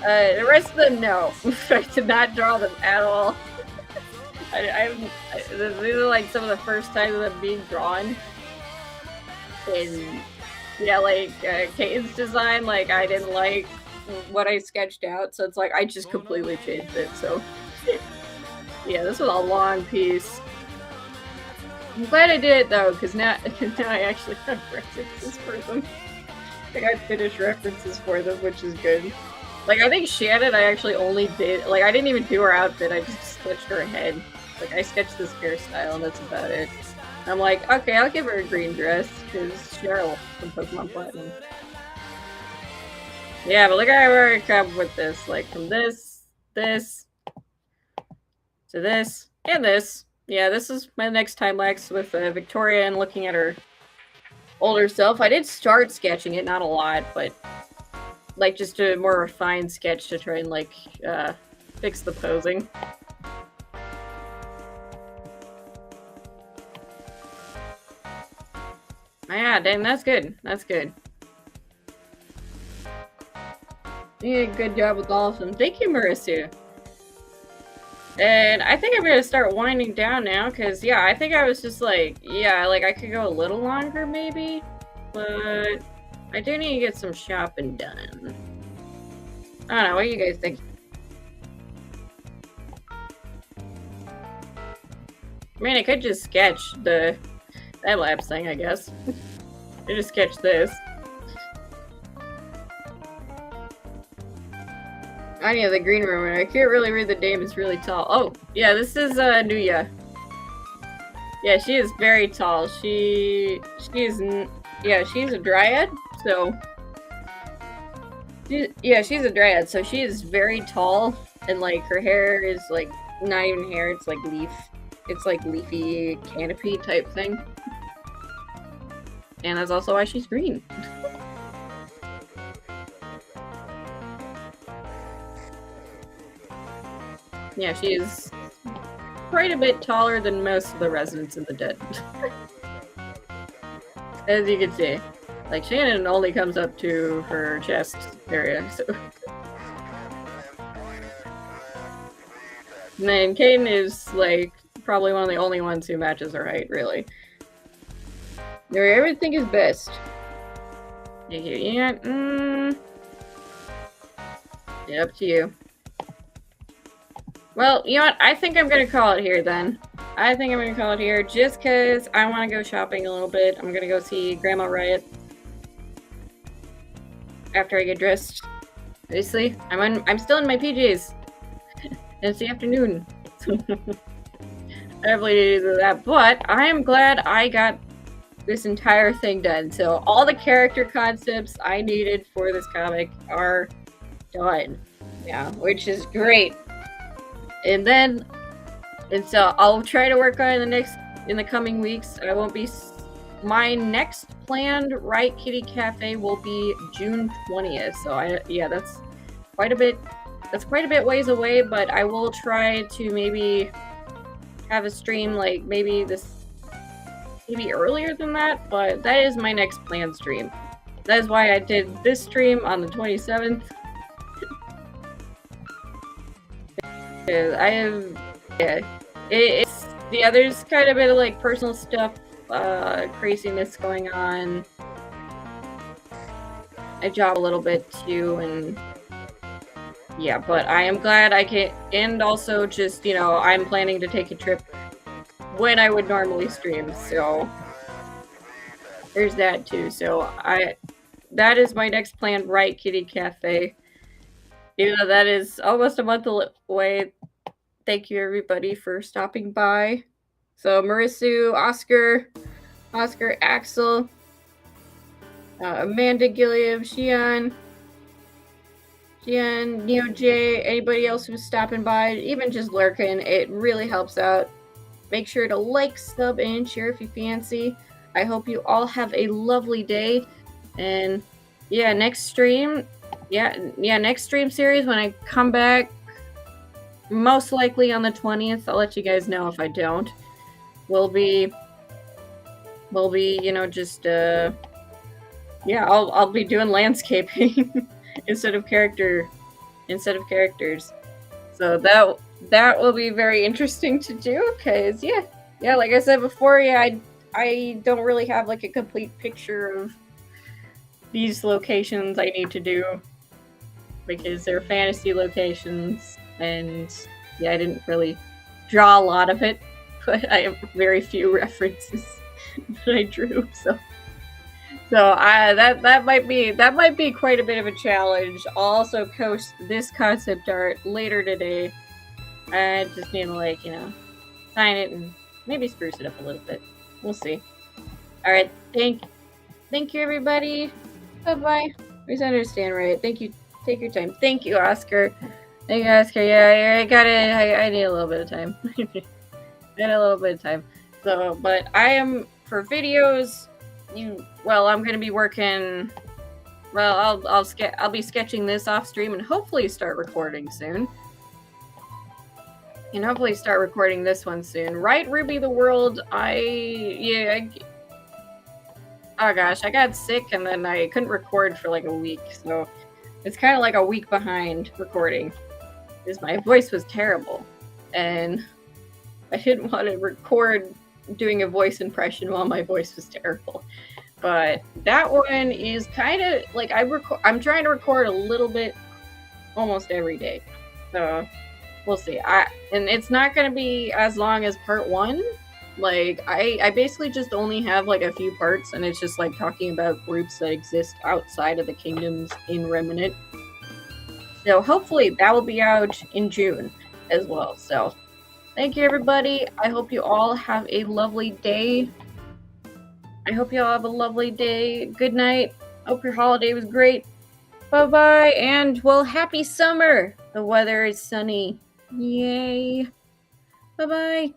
The rest of them, no. I did not draw them at all. These are like some of the first times of them being drawn. And yeah, like Kane's design, like I didn't like what I sketched out, so it's like I just completely changed it. So yeah, this was a long piece. I'm glad I did it though, because now I actually have references for them. I got finished references for them, which is good. Like, I think Shannon, I actually only did, like, I didn't even do her outfit, I just sketched her head. Like, I sketched this hairstyle, and that's about it. I'm like, okay, I'll give her a green dress, because Cheryl from Pokemon Platinum. Yeah, but look at where I come with this. Like, from this, to this, and this. Yeah, this is my next time lapse with Victoria and looking at her older self. I did start sketching it, not a lot, but... like, just a more refined sketch to try and, like, fix the posing. Oh, yeah, dang, that's good. That's good. You did a good job with all of them. Thank you, Marisu. And I think I'm gonna start winding down now, because, yeah, I think I was just like, yeah, like, I could go a little longer, maybe? But... I do need to get some shopping done. I don't know, what do you guys think? I mean, I could just sketch that labs thing, I guess. I just sketch this. I need the green room, I can't really read the name, it's really tall. Oh, yeah, this is Nuya. Yeah, she is very tall. She's a dryad. So, she's a dryad, so she is very tall, and, like, her hair is, like, not even hair, it's, like, leafy canopy type thing. And that's also why she's green. Yeah, she is quite a bit taller than most of the residents of the dead. As you can see. Like, Shannon only comes up to her chest area, so... And then Caden is, like, probably one of the only ones who matches her height, really. Everything is best. Yeah, yeah, up to you. Well, you know what? I think I'm gonna call it here, then. I think I'm gonna call it here, just because I want to go shopping a little bit. I'm gonna go see Grandma Riot. After I get dressed. Obviously, I'm still in my PJs. And it's the afternoon. I definitely need to do that, but I am glad I got this entire thing done. So all the character concepts I needed for this comic are done. Yeah, which is great. And so I'll try to work on it in the coming weeks. I won't be... My next planned Riot Kitty Cafe will be June 20th, so yeah, that's quite a bit ways away, but I will try to maybe have a stream, like, maybe earlier than that, but that is my next planned stream. That is why I did this stream on the 27th. There's kind of a bit of, like, personal stuff, craziness going on. a job a little bit too, and yeah, but I am glad I can, and also just, you know, I'm planning to take a trip when I would normally stream, so there's that too. So that is my next planned Riot Kitty Cafe. Even though that is almost a month away. Thank you everybody for stopping by. So Marisu, Oscar, Axel, Amanda, Gilliam, Xian, Neo J, anybody else who's stopping by, even just lurking, it really helps out. Make sure to like, sub, and share if you fancy. I hope you all have a lovely day. And yeah, next stream, next stream series when I come back, most likely on the 20th. I'll let you guys know if I don't. We'll be, you know, just I'll be doing landscaping instead of characters. So that will be very interesting to do, because yeah, like I said before, I don't really have like a complete picture of these locations I need to do, because they're fantasy locations, and yeah, I didn't really draw a lot of it, but I have very few references that I drew, so that might be quite a bit of a challenge. I'll also post this concept art later today. I just need to, like, you know, sign it and maybe spruce it up a little bit. We'll see. All right, thank you everybody. Bye. Please understand, right? Thank you. Take your time. Thank you, Oscar. Yeah, I need a little bit of time. So, but I am, for videos, I'm gonna be working. Well, I'll be sketching this off stream and hopefully start recording soon. And hopefully start recording this one soon. Right, Ruby the World. Oh gosh, I got sick and then I couldn't record for like a week, so it's kind of like a week behind recording, because my voice was terrible, and I didn't want to record doing a voice impression while my voice was terrible. But that one is kind of like I'm trying to record a little bit almost every day, so we'll see. And it's not going to be as long as part 1. Like, I basically just only have like a few parts, and it's just like talking about groups that exist outside of the kingdoms in Remnant. So hopefully that will be out in June as well. So thank you everybody. I hope you all have a lovely day. Good night. Hope your holiday was great. Bye-bye, and well, happy summer. The weather is sunny. Yay. Bye-bye.